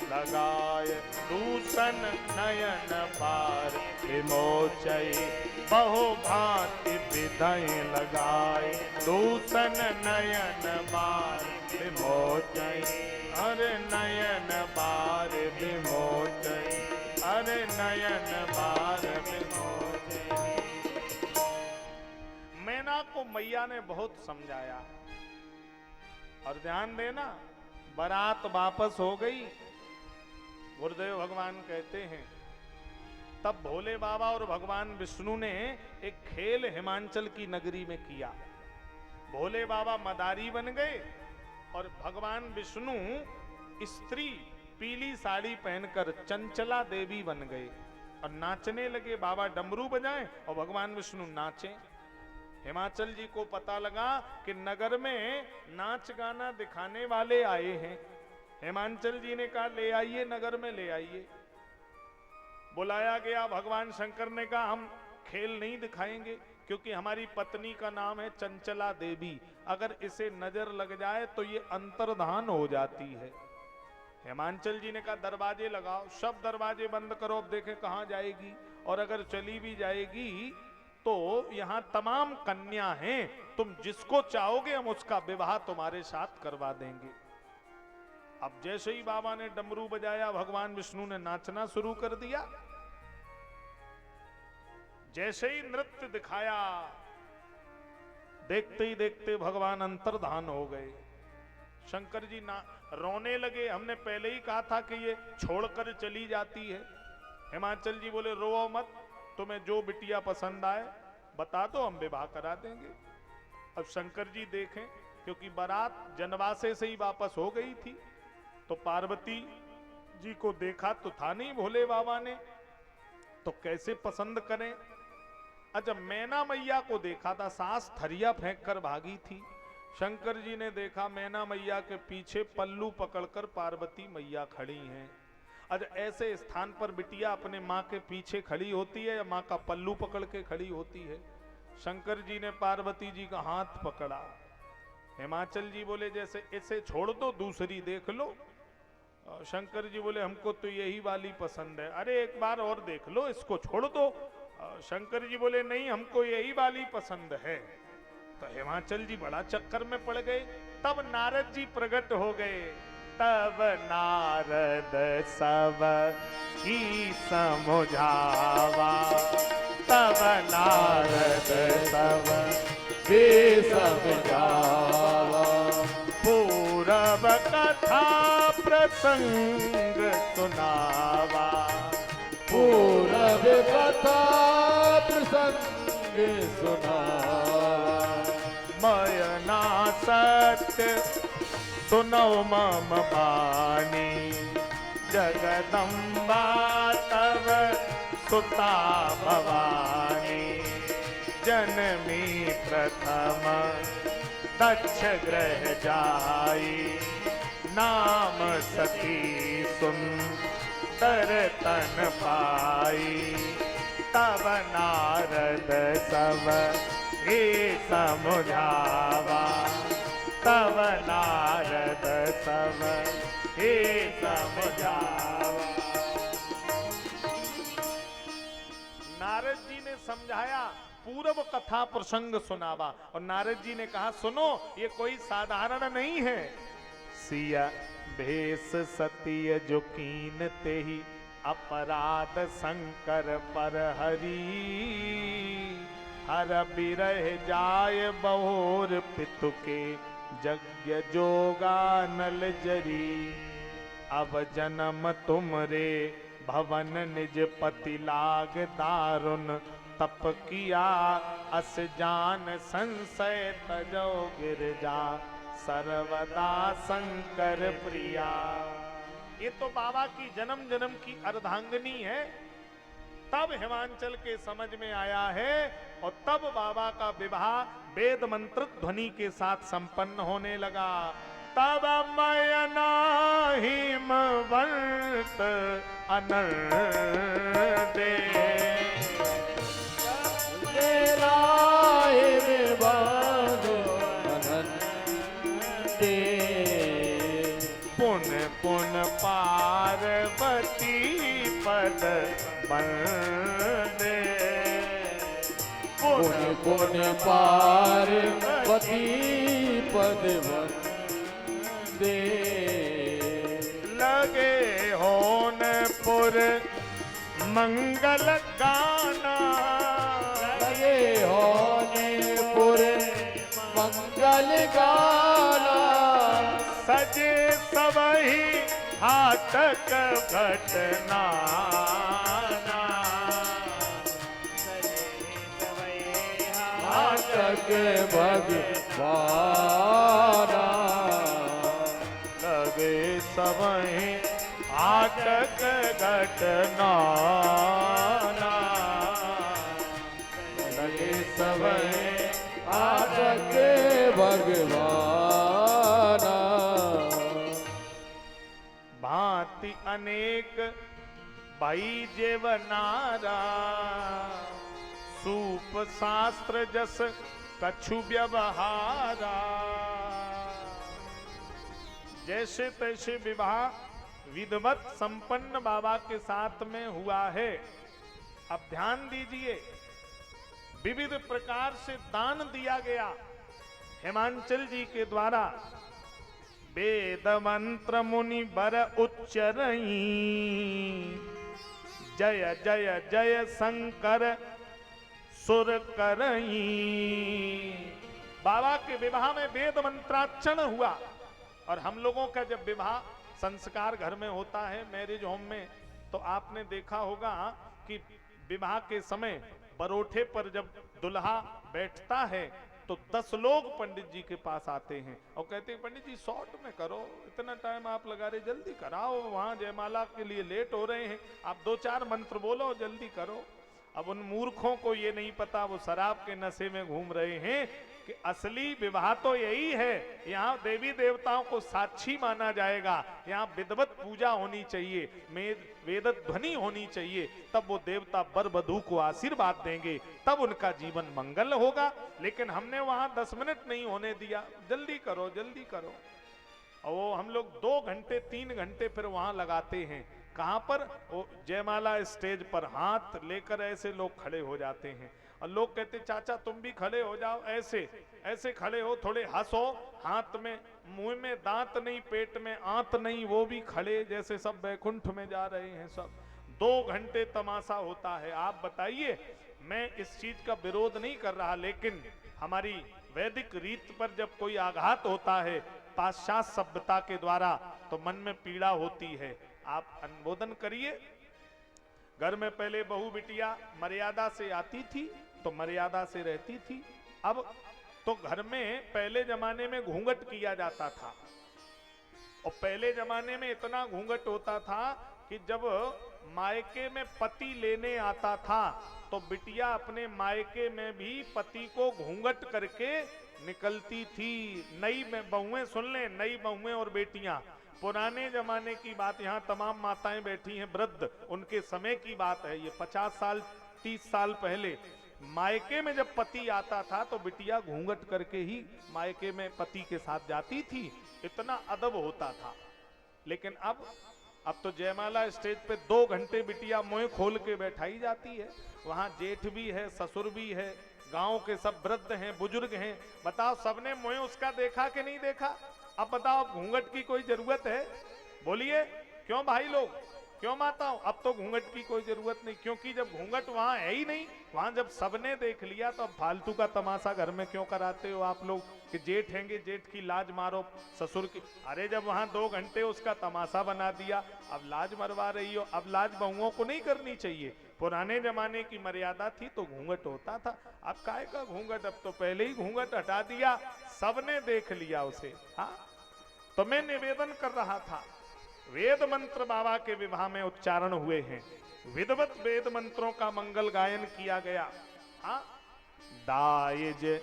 लगाए दूषण नयन पार विमोचई। बहु भांति विधय लगाए दूषण नयन पार विमोचई। अरे नयन पार विमोचई, अरे नयन पार विमोचई। मैना को मैया ने बहुत समझाया, और ध्यान देना बारात वापस हो गई। गुरुदेव भगवान कहते हैं तब भोले बाबा और भगवान विष्णु ने एक खेल हिमाचल की नगरी में किया। भोले बाबा मदारी बन गए और भगवान विष्णु स्त्री पीली साड़ी पहनकर चंचला देवी बन गए और नाचने लगे। बाबा डमरू बजाएं और भगवान विष्णु नाचें। हिमाचल जी को पता लगा कि नगर में नाच गाना दिखाने वाले आए हैं। हिमाचल जी ने कहा ले आइए, नगर में ले आइए। बुलाया गया। भगवान शंकर ने कहा हम खेल नहीं दिखाएंगे क्योंकि हमारी पत्नी का नाम है चंचला देवी, अगर इसे नजर लग जाए तो ये अंतर्धान हो जाती है। हिमाचल जी ने कहा दरवाजे लगाओ। सब दरवाजे बंद करो, अब देखें कहां जाएगी, और अगर चली भी जाएगी तो यहां तमाम कन्या हैं, तुम जिसको चाहोगे हम उसका विवाह तुम्हारे साथ करवा देंगे। अब जैसे ही बाबा ने डमरू बजाया भगवान विष्णु ने नाचना शुरू कर दिया। जैसे ही नृत्य दिखाया देखते ही देखते भगवान अंतर्धान हो गए। शंकर जी रोने लगे। हमने पहले ही कहा था कि ये छोड़कर चली जाती है। हिमाचल जी बोले रो मत, तुम्हें जो बिटिया पसंद आए बता दो, हम विवाह करा देंगे। अब शंकर जी देखें, क्योंकि बारात जनवासे से ही वापस हो गई थी, तो पार्वती जी को देखा तो था नहीं भोले बाबा ने, तो कैसे पसंद करें। अच्छा, मैना मैया को देखा था, सास थरिया फेंक कर भागी थी। शंकर जी ने देखा मैना मैया के पीछे पल्लू पकड़कर पार्वती मैया खड़ी हैं। अच्छा, ऐसे स्थान पर बिटिया अपने माँ के पीछे खड़ी होती है या माँ का पल्लू पकड़ के खड़ी होती है? शंकर जी ने पार्वती जी का हाथ पकड़ा। हिमाचल जी बोले जैसे इसे छोड़ दो, दूसरी देख लो। शंकर जी बोले हमको तो यही वाली पसंद है। अरे एक बार और देख लो, इसको छोड़ दो। शंकर जी बोले नहीं, हमको यही वाली पसंद है। तो हिमाचल जी बड़ा चक्कर में पड़ गए। तब नारद जी प्रकट हो गए। तब नारद सब की समझावा, तब नारद सब वे समझावा। पूरब कथा प्रसंग सुनावा। पूरब कथा प्रसंग सुनावा। मयना सत्य सुनो मम बानी। जगदम्बा तव सुता भवानी। जनमी प्रथम दक्ष ग्रह जाई। नाम सती सुंदर तन पाई। तब नारद सब हे समुझावा। तब नारद सब हे समझावा। नारद जी ने समझाया, पूर्व कथा प्रसंग सुनावा। और नारद जी ने कहा सुनो, ये कोई साधारण नहीं है। सिया भेष सतीय जो कीन ते ही। अपराध शंकर पर हरी। हर बिरह जाय बहुर पितु के। यज्ञ जोगा नल जरी। अब जन्म तुमरे भवन निज पति लाग दारुण। तप किया अस जान संशय तजो गिरजा। सर्वदा शंकर प्रिया। ये तो बाबा की जन्म जन्म की अर्धांगिनी है। तब हिमांचल के समझ में आया है और तब बाबा का विवाह वेद मंत्र ध्वनि के साथ संपन्न होने लगा। तब मयना हिमवंत अनर दे। पुन पुन पार्वती पद बंदे। पुन पुन पार्वती पद वंदे। लगे होनपुर मंगल गाना। लगे होनपुर मंगल गाना। सजे सबही हाटक घटना। हाटक भगवाना। लगे सबही हाटक घटना। लगे सबही हाटक भगवाना। भांति अनेक भाई जेवनारा। सूप शास्त्र जस कछु व्यवहारा। जैसे तैसे विवाह विधिवत संपन्न बाबा के साथ में हुआ है। अब ध्यान दीजिए, विविध प्रकार से दान दिया गया हिमांचल जी के द्वारा। वेद मंत्र मुनि बर उच्चरई। जय जय जय शंकर सुर करई। बाबा के विवाह में वेद मंत्रार्चन हुआ। और हम लोगों का जब विवाह संस्कार घर में होता है, मैरिज होम में, तो आपने देखा होगा कि विवाह के समय बरोठे पर जब दुल्हा बैठता है तो 10 लोग पंडित जी के पास आते हैं और कहते हैं पंडित जी शॉर्ट में करो, इतना टाइम आप लगा रहे, जल्दी कराओ, वहां जयमाला के लिए लेट हो रहे हैं, आप 2-4 मंत्र बोलो, जल्दी करो। अब उन मूर्खों को ये नहीं पता, वो शराब के नशे में घूम रहे हैं कि असली विवाह तो यही है। यहाँ देवी देवताओं को साक्षी माना जाएगा, यहाँ विधिवत पूजा होनी चाहिए, वेद ध्वनि होनी चाहिए, तब वो देवता वर वधू को आशीर्वाद देंगे, तब उनका जीवन मंगल होगा। लेकिन हमने वहां 10 मिनट नहीं होने दिया, जल्दी करो जल्दी करो। और वो हम लोग 2 घंटे 3 घंटे फिर वहां लगाते हैं। कहां पर? वो जयमाला स्टेज पर हाथ लेकर ऐसे लोग खड़े हो जाते हैं और लोग कहते चाचा तुम भी खड़े हो जाओ, ऐसे ऐसे खड़े हो, थोड़े हंसो, हाथ में मुंह में दांत नहीं, पेट में आंत नहीं, वो भी खड़े जैसे सब बैकुंठ में जा रहे हैं सब। 2 घंटे तमाशा होता है। आप बताइए मैं इस चीज का विरोध नहीं कर रहा, लेकिन हमारी वैदिक रीत पर जब कोई आघात होता है पाश्चात्य सभ्यता के द्वारा तो मन में पीड़ा होती है। आप अनुमोदन करिए। घर में पहले बहू बिटिया मर्यादा से आती थी तो मर्यादा से रहती थी। अब तो घर में पहले जमाने में घूंघट किया जाता था, और पहले जमाने में इतना घूंघट होता था कि जब मायके में पति लेने आता था तो बिटिया अपने मायके में भी पति को घूंघट करके निकलती थी। नई बहुएं सुन लें, नई बहुएं और बेटियां, पुराने जमाने की बात, यहाँ तमाम माताएं बैठी हैं वृद्ध, उनके समय की बात है ये, 50 साल 30 साल पहले मायके में जब पति आता था तो बिटिया घूंघट करके ही मायके में पति के साथ जाती थी। इतना अदब होता था। लेकिन अब तो जयमाला स्टेज पे 2 घंटे बिटिया मुंह खोल के बैठाई जाती है। वहां जेठ भी है, ससुर भी है, गांव के सब वृद्ध हैं, बुजुर्ग हैं। बताओ सबने मुंह उसका देखा कि नहीं देखा? अब बताओ घूंघट की कोई जरूरत है? बोलिए क्यों भाई लोग, क्यों माताओं? अब तो घूंघट की कोई जरूरत नहीं, क्योंकि जब घूंघट वहां है ही नहीं, वहां जब सबने देख लिया तो अब फालतू का तमाशा घर में क्यों कराते हो आप लोग कि जेठ हैंगे, जेठ की लाज मारो, ससुर की। अरे जब वहां 2 घंटे उसका तमाशा बना दिया, अब लाज मरवा रही हो। अब लाज बहुओं को नहीं करनी चाहिए। पुराने जमाने की मर्यादा थी तो घूंघट होता था। अब काय का घूंघट, अब तो पहले ही घूंघट हटा दिया, सबने देख लिया उसे। हाँ, तो मैं निवेदन कर रहा था, वेद मंत्र बाबा के विवाह में उच्चारण हुए हैं, विधवत वेद मंत्रों का मंगल गायन किया गया। हाँ, दायज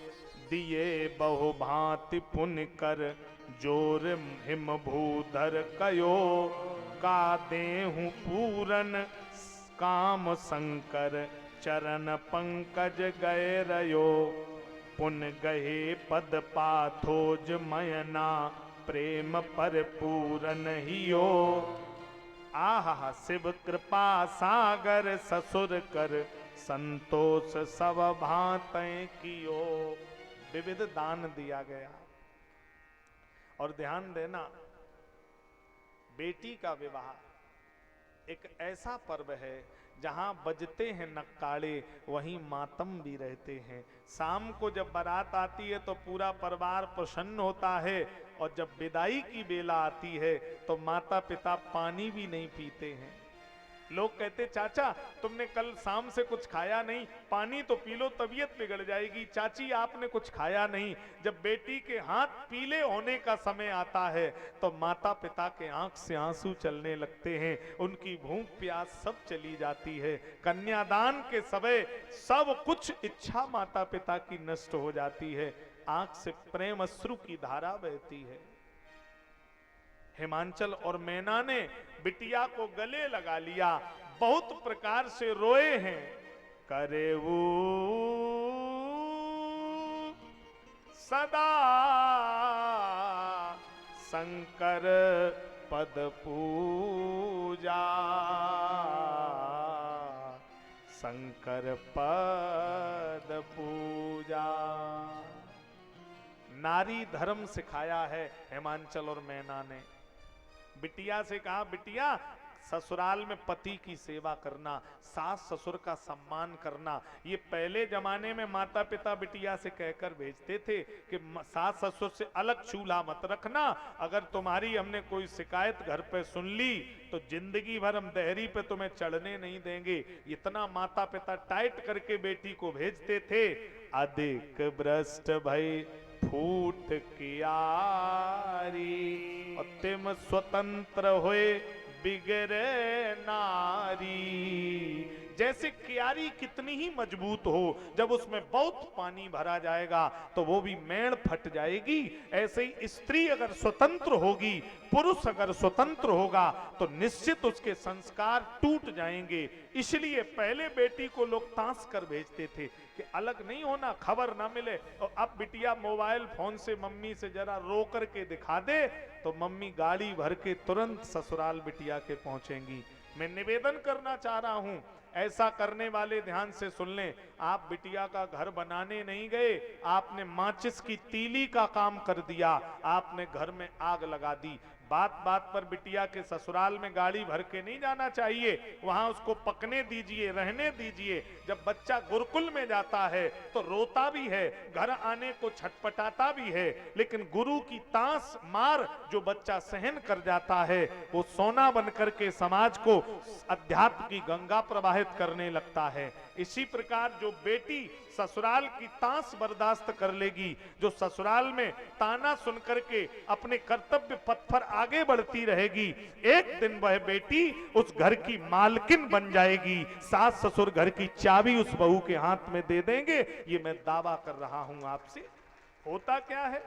दिए बहु भांति पुण्य कर, जोर हिम भूधर कयो, का देहु पूरन काम शंकर, चरण पंकज गए रयो, पुन गहे पद पाथोज मयना, प्रेम पर पूरन हियो, आहा शिव कृपा सागर, ससुर कर संतोष सब भांतें कियो। विविध दान दिया गया। और ध्यान देना, बेटी का विवाह एक ऐसा पर्व है जहां बजते हैं नक्काड़े वहीं मातम भी रहते हैं। शाम को जब बारात आती है तो पूरा परिवार प्रसन्न होता है, और जब विदाई की बेला आती है तो माता पिता पानी भी नहीं पीते हैं। लोग कहते चाचा तुमने कल शाम से कुछ खाया नहीं, पानी तो पी लो, तबीयत बिगड़ जाएगी। चाची आपने कुछ खाया नहीं। जब बेटी के हाथ पीले होने का समय आता है तो माता पिता के आंख से आंसू चलने लगते हैं, उनकी भूख प्यास सब चली जाती है। कन्यादान के समय सब कुछ इच्छा माता पिता की नष्ट हो जाती है, आंख से प्रेम अश्रु की धारा बहती है। हिमांचल और मैना ने बिटिया को गले लगा लिया, बहुत प्रकार से रोए हैं। करे वो सदा शंकर पद पूजा, शंकर पद पूजा। नारी धर्म सिखाया है हिमांचल और मैना ने। बिटिया से कहा, बिटिया ससुराल में पति की सेवा करना, सास ससुर का सम्मान करना। ये पहले जमाने में माता पिता बिटिया से कहकर भेजते थे कि सास ससुर से अलग चूल्हा मत रखना, अगर तुम्हारी हमने कोई शिकायत घर पे सुन ली तो जिंदगी भर हम देहरी पे तुम्हें चढ़ने नहीं देंगे। इतना माता पिता टाइट करके बेटी को भेजते थे। अधिक भ्रष्ट भई फूट कियारी, और तिम स्वतंत्र हुए बिगड़े नारी। जैसे क्यारी कितनी ही मजबूत हो, जब उसमें बहुत पानी भरा जाएगा तो वो भी मेड़ फट जाएगी। ऐसे ही स्त्री अगर स्वतंत्र होगी, पुरुष अगर स्वतंत्र होगा तो निश्चित उसके संस्कार टूट जाएंगे। इसलिए पहले बेटी को लोग तांस कर भेजते थे कि अलग नहीं होना, खबर ना मिले। और अब बिटिया मोबाइल फोन से मम्मी से जरा रो करके दिखा दे तो मम्मी गाड़ी भर के तुरंत ससुराल बिटिया के पहुंचेंगी। मैं निवेदन करना चाह रहा हूं, ऐसा करने वाले ध्यान से सुन लें। आप बिटिया का घर बनाने नहीं गए, आपने माचिस की तीली का काम कर दिया, आपने घर में आग लगा दी। बात बात पर बिटिया के ससुराल में गाड़ी भर के नहीं जाना चाहिए, वहां उसको पकने दीजिए, रहने दीजिए। जब बच्चा गुरुकुल में जाता है तो रोता भी है, घर आने को छटपटाता भी है, लेकिन गुरु की ताश मार जो बच्चा सहन कर जाता है वो सोना बनकर के समाज को अध्यात्म की गंगा प्रवाहित करने लगता है। इसी प्रकार जो बेटी ससुराल की ताश बर्दाश्त कर लेगी, जो ससुराल में ताना सुन करके अपने कर्तव्य पथ पर आगे बढ़ती रहेगी, एक दिन वह बेटी उस घर की मालकिन बन जाएगी। सास ससुर घर की चाबी उस बहू के हाथ में दे देंगे, ये मैं दावा कर रहा हूं आपसे। होता क्या है,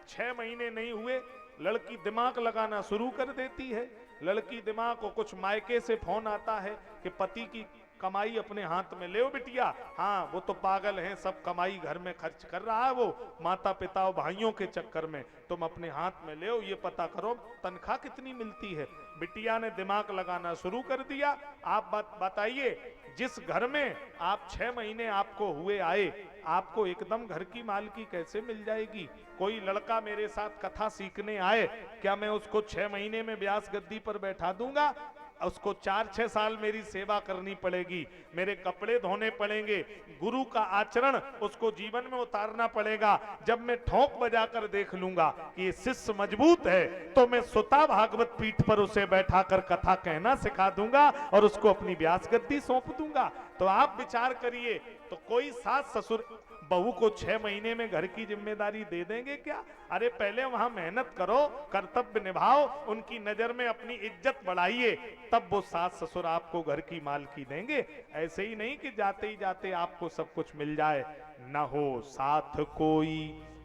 6 महीने नहीं हुए लड़की दिमाग लगाना शुरू कर देती है। लड़की दिमाग को कुछ मायके से फोन आता है कि पति की कमाई अपने हाथ में ले बिटिया, हाँ वो तो पागल है, सब कमाई घर में खर्च कर रहा है वो माता पिता और भाइयों के चक्कर में, तुम अपने हाथ में ले, ये पता करो तनख्वाह कितनी मिलती है। बिटिया ने दिमाग लगाना शुरू कर दिया। आप बताइए, जिस घर में आप 6 महीने आपको हुए आए, आपको एकदम घर की मालकी कैसे मिल जाएगी? कोई लड़का मेरे साथ कथा सीखने आए, क्या मैं उसको 6 महीने में व्यास गद्दी पर बैठा दूंगा? उसको 4-6 साल मेरी सेवा करनी पड़ेगी, मेरे कपड़े धोने पड़ेंगे, गुरु का आचरण उसको जीवन में उतारना पड़ेगा। जब मैं ठोंक बजाकर देख लूंगा कि ये शिष्य मजबूत है तो मैं सुता भागवत पीठ पर उसे बैठाकर कथा कहना सिखा दूंगा और उसको अपनी व्यास गद्दी सौंप दूंगा। तो आप विचार करिए, तो कोई सास ससुर बहू को 6 महीने में घर की जिम्मेदारी दे देंगे क्या? अरे पहले वहां मेहनत करो, कर्तव्य निभाओ, उनकी नजर में अपनी इज्जत बढ़ाइए, तब वो सास ससुर आपको घर की मालकी देंगे। ऐसे ही नहीं कि जाते ही जाते आपको सब कुछ मिल जाए। न हो साथ कोई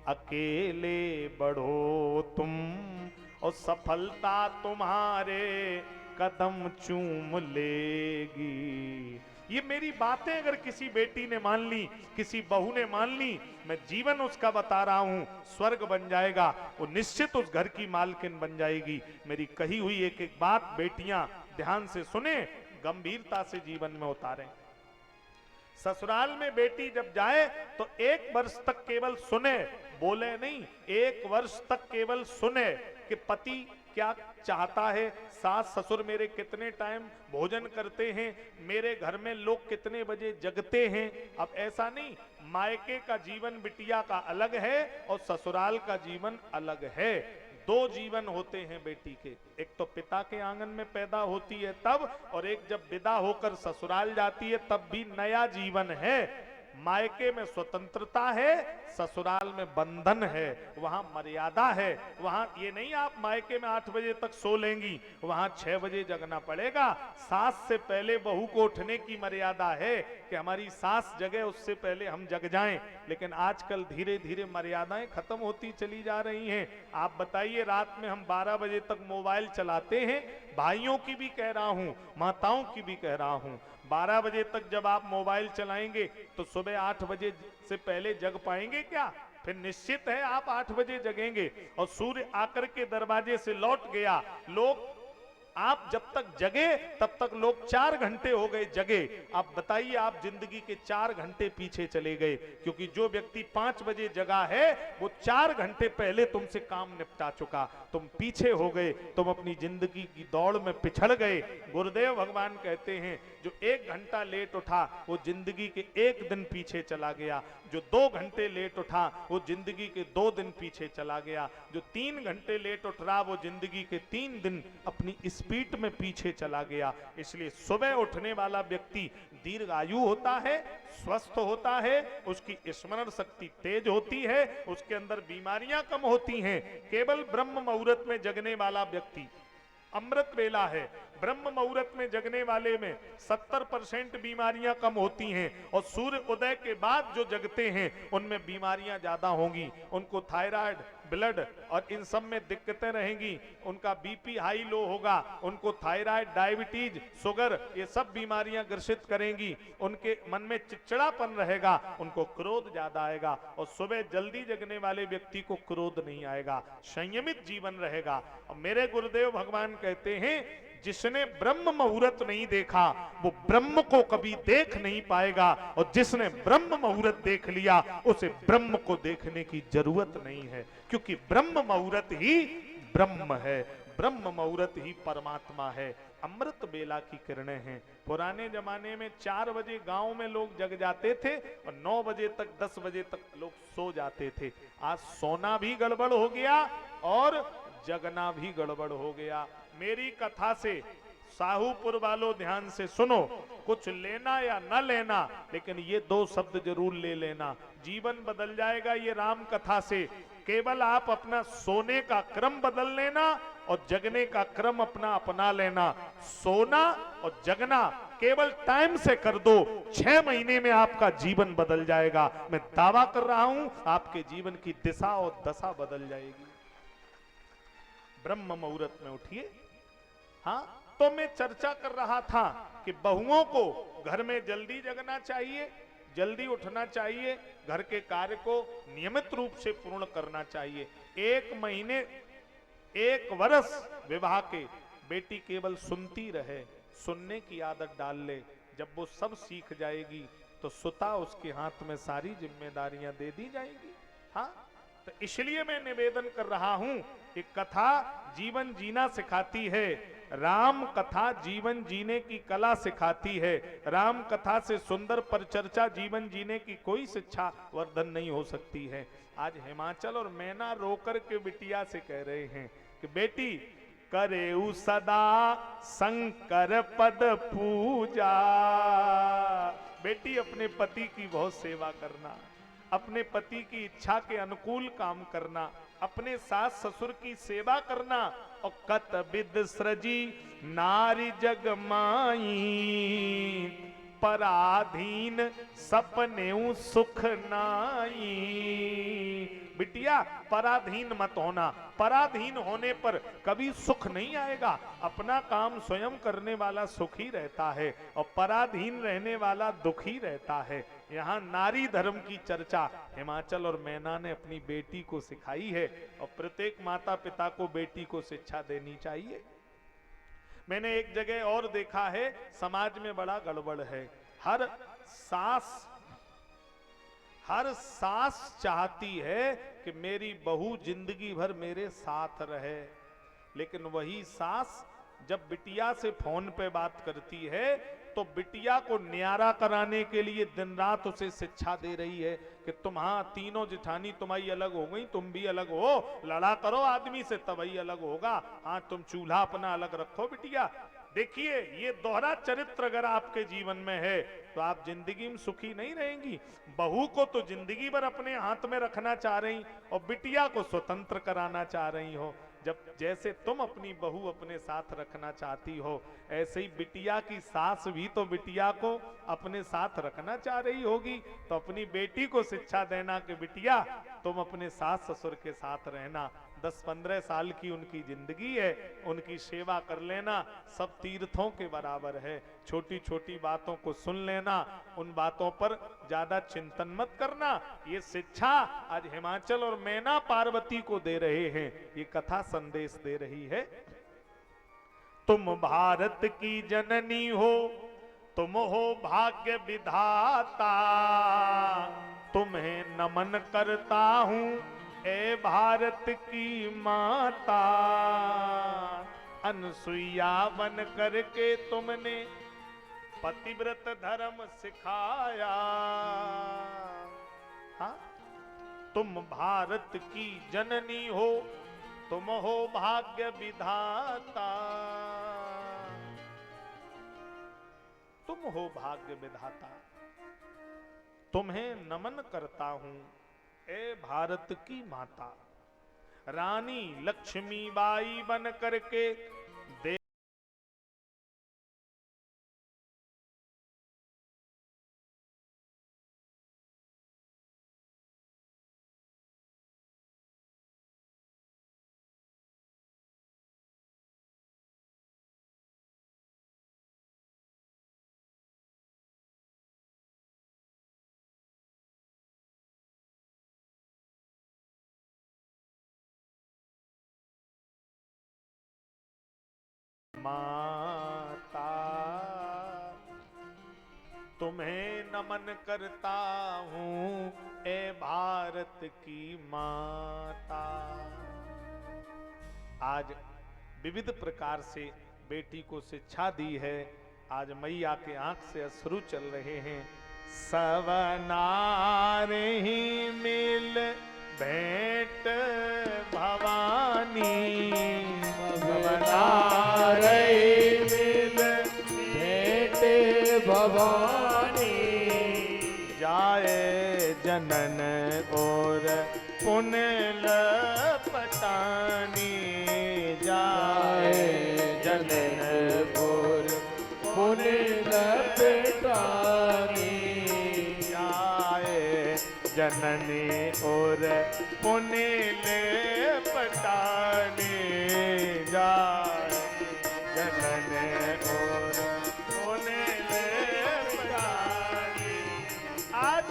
अकेले बढ़ो तुम, और सफलता तुम्हारे कदम चूम लेगी। ये मेरी बातें अगर किसी बेटी ने मान ली, किसी बहू ने मान ली, मैं जीवन उसका बता रहा हूं, स्वर्ग बन जाएगा, वो निश्चित उस घर की मालकिन बन जाएगी। मेरी कही हुई एक एक बात बेटियां ध्यान से सुने, गंभीरता से जीवन में उतारें। ससुराल में बेटी जब जाए तो 1 वर्ष तक केवल सुने, बोले नहीं, 1 वर्ष तक केवल सुने कि पति क्या चाहता है, सास ससुर मेरे कितने टाइम भोजन करते हैं, मेरे घर में लोग कितने बजे जगते हैं। अब ऐसा नहीं, मायके का जीवन बिटिया का अलग है और ससुराल का जीवन अलग है। 2 जीवन होते हैं बेटी के, एक तो पिता के आंगन में पैदा होती है तब, और एक जब विदा होकर ससुराल जाती है तब भी नया जीवन है। मायके में स्वतंत्रता है, ससुराल में बंधन है, वहां मर्यादा है। वहां ये नहीं आप मायके में 8 बजे तक सो लेंगी, वहां 6 बजे जगना पड़ेगा। सास से पहले बहू को उठने की मर्यादा है कि हमारी सास जगे उससे पहले हम जग जाएं। लेकिन आजकल धीरे धीरे मर्यादाएं खत्म होती चली जा रही हैं। आप बताइए, रात में हम 12 बजे तक मोबाइल चलाते हैं, भाइयों की भी कह रहा हूं, माताओं की भी कह रहा हूं। 12 बजे तक जब आप मोबाइल चलाएंगे तो सुबह 8 बजे से पहले जग पाएंगे क्या? फिर निश्चित है आप 8 बजे जगेंगे। और सूर्य आकर के दरवाजे से लौट गया, लोग आप जब तक जगे तब तक लोग 4 घंटे हो गए जगे। आप बताइए, आप जिंदगी के 4 घंटे पीछे चले गए, क्योंकि जो व्यक्ति 5 बजे जगा है वो 4 घंटे पहले तुमसे काम निपटा चुका, तुम पीछे हो गए, तुम अपनी जिंदगी की दौड़ में पिछड़ गए। गुरुदेव भगवान कहते हैं, जो 1 घंटा लेट उठा वो जिंदगी के 1 दिन पीछे चला गया, जो 2 घंटे लेट उठा वो जिंदगी के 2 दिन पीछे चला गया, जो 3 घंटे लेट उठ रहा वो जिंदगी के 3 दिन अपनी स्पीड में पीछे चला गया। इसलिए सुबह उठने वाला व्यक्ति दीर्घायु होता है, स्वस्थ होता है, उसकी स्मरण शक्ति तेज होती है, उसके अंदर बीमारियां कम होती हैं। केवल ब्रह्म मुहूर्त में जगने वाला व्यक्ति, अमृत वेला है, ब्रह्म मुहूर्त में जगने वाले में 70% बीमारियां कम होती हैं, और सूर्य उदय के बाद जो जगते हैं उनमें बीमारियां ज्यादा होंगी। उनको थायराइड, ब्लड और इन सब में दिक्कतें रहेंगी, उनका बीपी हाई लो होगा, उनको थायराइड, डायबिटीज, शुगर, ये सब बीमारियां ग्रसित करेंगी। उनके मन में चिड़चिड़ापन रहेगा, उनको क्रोध ज्यादा आएगा। और सुबह जल्दी जगने वाले व्यक्ति को क्रोध नहीं आएगा, संयमित जीवन रहेगा। और मेरे गुरुदेव भगवान कहते हैं, जिसने ब्रह्म मुहूर्त नहीं देखा वो ब्रह्म को कभी देख नहीं पाएगा, और जिसने ब्रह्म मुहूर्त देख लिया उसे ब्रह्म को देखने की जरूरत नहीं है, क्योंकि ब्रह्म मुहूर्त ही ब्रह्म है। ब्रह्म मुहूर्त ही परमात्मा है, अमृत बेला की किरणें हैं। पुराने जमाने में 4 बजे गांव में लोग जग जाते थे और 9 बजे तक 10 बजे तक लोग सो जाते थे। आज सोना भी गड़बड़ हो गया और जगना भी गड़बड़ हो गया। मेरी कथा से साहूपुर वालों ध्यान से सुनो, कुछ लेना या न लेना, लेकिन ये 2 शब्द जरूर ले लेना, जीवन बदल जाएगा ये राम कथा से। केवल आप अपना सोने का क्रम बदल लेना और जगने का क्रम अपना अपना लेना। सोना और जगना केवल टाइम से कर दो, 6 महीने में आपका जीवन बदल जाएगा। मैं दावा कर रहा हूं आपके जीवन की दिशा और दशा बदल जाएगी। ब्रह्म मुहूर्त में उठिए। हाँ, तो मैं चर्चा कर रहा था कि बहुओं को घर में जल्दी जगना चाहिए, जल्दी उठना चाहिए, घर के कार्य को नियमित रूप से पूर्ण करना चाहिए। 1 महीने 1 वर्ष विवाह के बेटी केवल सुनती रहे, सुनने की आदत डाल ले। जब वो सब सीख जाएगी तो सुता उसके हाथ में सारी जिम्मेदारियां दे दी जाएगी। हाँ, तो इसलिए मैं निवेदन कर रहा हूं कि कथा जीवन जीना सिखाती है, राम कथा जीवन जीने की कला सिखाती है। राम कथा से सुंदर परिचर्चा जीवन जीने की कोई शिक्षा वर्धन नहीं हो सकती है। आज हिमाचल और मैना रोकर के बिटिया से कह रहे हैं कि बेटी करेऊ सदा शंकर पद पूजा। बेटी अपने पति की बहुत सेवा करना, अपने पति की इच्छा के अनुकूल काम करना, अपने सास ससुर की सेवा करना। और कत विद सृजी नारी जग माई, पराधीन सपने सुख नाई। बिटिया पराधीन मत होना, पराधीन होने पर कभी सुख नहीं आएगा। अपना काम स्वयं करने वाला सुखी रहता है और पराधीन रहने वाला दुखी रहता है। यहाँ नारी धर्म की चर्चा हिमाचल और मैना ने अपनी बेटी को सिखाई है और प्रत्येक माता पिता को बेटी को शिक्षा देनी चाहिए। मैंने एक जगह और देखा है, समाज में बड़ा गड़बड़ है। हर सास चाहती है कि मेरी बहू जिंदगी भर मेरे साथ रहे, लेकिन वही सास जब बिटिया से फोन पे बात करती है तो बिटिया को न्यारा कराने के लिए दिन रात उसे शिक्षा दे रही है कि तुम, हाँ, तीनों जिठानी तुम्हारी अलग हो गई, तुम भी अलग हो, लड़ा करो आदमी से तभी अलग होगा। हाँ, तुम चूल्हा अपना अलग रखो बिटिया। देखिए, ये दोहरा चरित्र अगर आपके जीवन में है तो आप जिंदगी में सुखी नहीं रहेंगी। बहू को तो जिंदगी भर अपने हाथ में रखना चाह रही और बिटिया को स्वतंत्र कराना चाह रही हो। जब जैसे तुम अपनी बहू अपने साथ रखना चाहती हो, ऐसे ही बिटिया की सास भी तो बिटिया को अपने साथ रखना चाह रही होगी। तो अपनी बेटी को शिक्षा देना कि बिटिया तुम अपने सास ससुर के साथ रहना, 10-15 साल की उनकी जिंदगी है, उनकी सेवा कर लेना, सब तीर्थों के बराबर है। छोटी छोटी बातों को सुन लेना, उन बातों पर ज्यादा चिंतन मत करना। ये शिक्षा आज हिमाचल और मैना पार्वती को दे रहे हैं, ये कथा संदेश दे रही है। तुम भारत की जननी हो, तुम हो भाग्य विधाता, तुम्हें नमन करता हूं ए भारत की माता। अनसुईया बन करके तुमने पतिव्रत धर्म सिखाया। हाँ, तुम भारत की जननी हो, तुम हो भाग्य विधाता, तुम हो भाग्य विधाता, तुम्हें नमन करता हूं ए भारत की माता। रानी लक्ष्मीबाई बन करके दे माता, तुम्हें नमन करता हूं ए भारत की माता। आज विविध प्रकार से बेटी को शिक्षा दी है। आज मैया के आंख से अश्रु चल रहे हैं। सब नारी मिल भेंट भवानी, सब नारी मिल भेंट भवानी, जाए जनन और पुण्य लपटानी, जाए जनन और पुण्य लपेटानी, जाए जननी और पुण्य लपटानी, जाए जननी और पुण्य लपटानी। आज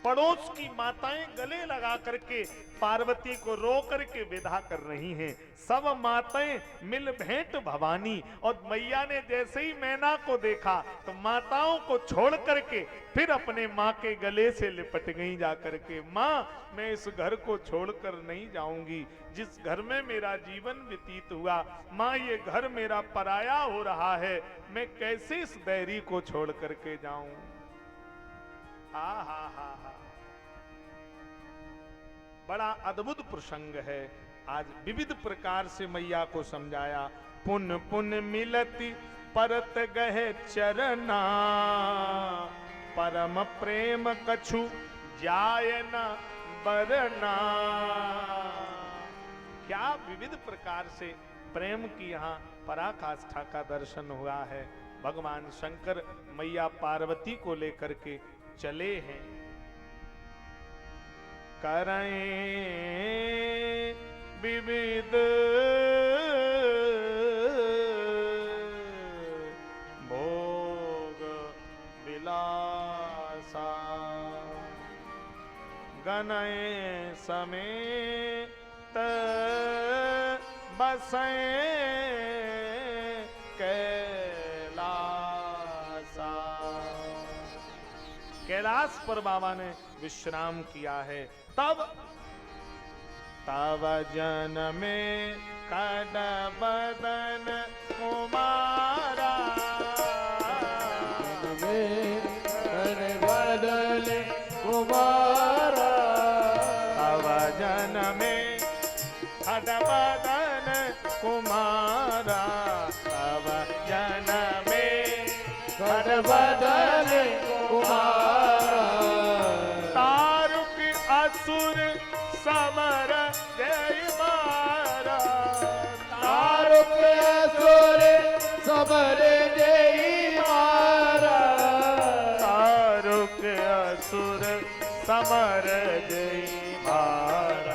पड़ोस की माताएं गले लगा करके पार्वती को रो करके विदा कर रही हैं। सब माताएं मिल भेंट भवानी। और मैया ने जैसे ही मैना को देखा तो माताओं को छोड़ करके फिर अपने माँ के गले से लिपट गई जा करके। माँ, मैं इस घर को छोड़कर नहीं जाऊंगी जिस घर में मेरा जीवन व्यतीत हुआ। माँ, ये घर मेरा पराया हो रहा है, मैं कैसे इस बैरी को छोड़ करके जाऊं। हा हा हा हा, बड़ा अद्भुत प्रसंग है। आज विविध प्रकार से मैया को समझाया। पुन पुन मिलती परत गहे चरना, परम प्रेम कछु जाय न बरना। क्या विविध प्रकार से प्रेम की यहाँ पराकाष्ठा का दर्शन हुआ है। भगवान शंकर मैया पार्वती को लेकर के चले हैं। करें विविध भोग विलासा, गनय समेत बसें कैलासा। कैलाश पर बाबा ने विश्राम किया है। तब जनमे कड बदन कुमारा, बदल कुमारा, तब जनमे कड बदन कुमारा, तब जनमे कड बदल कुमारा, तारुक असुर समर जय मारा, तारुक असुर समर जय मारा, तारुक असुर समर जय मारा,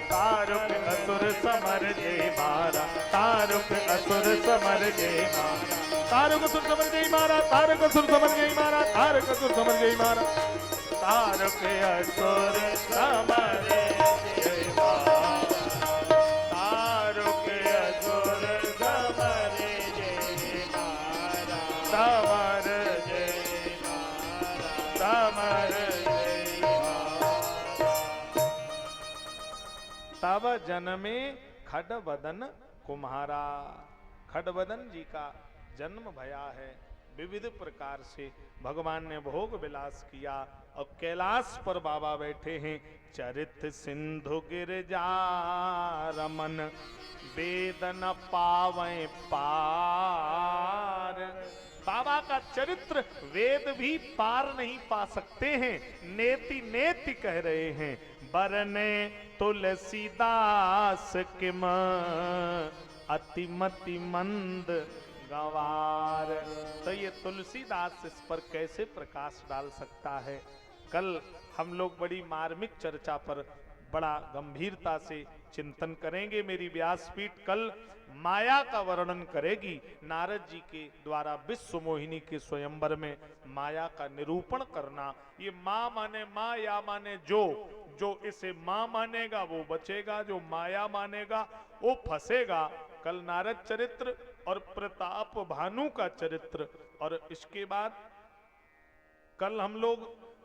तारुक असुर समर जय मारा, तारुक असुर समर जय मारा, तारुक असुर समर जय मारा, तारुक असुर समर जय मारा, तारुक असुर समर जय मारा, तारुक असुर समर जय मारा, तारुक असुर समर जय मारा, समर जय मारा, समर जय मारा। तब जन्मे खडवदन कुम्हारा। खडवदन जी का जन्म भया है। विविध प्रकार से भगवान ने भोग विलास किया और कैलाश पर बाबा बैठे हैं। चरित सिंधु गिरजा रमन, वेद न पावे पार। बाबा का चरित्र वेद भी पार नहीं पा सकते हैं। नेति नेति कह रहे हैं। बरने तुलसीदास किम अतिमति मंद गंवार। तो ये तुलसीदास इस पर कैसे प्रकाश डाल सकता है। कल हम लोग बड़ी मार्मिक चर्चा पर बड़ा गंभीरता से चिंतन करेंगे। मेरी व्यासपीठ कल माया का वर्णन करेगी। नारद जी के द्वारा विश्व मोहिनी के स्वयंवर में माया का निरूपण करना। ये माँ माने माँ, या माने जो इसे माँ मानेगा वो बचेगा, जो माया मानेगा वो फंसेगा। कल नारद चरित्र और प्रताप भानु का चरित्र, और इसके बाद कल हम लोग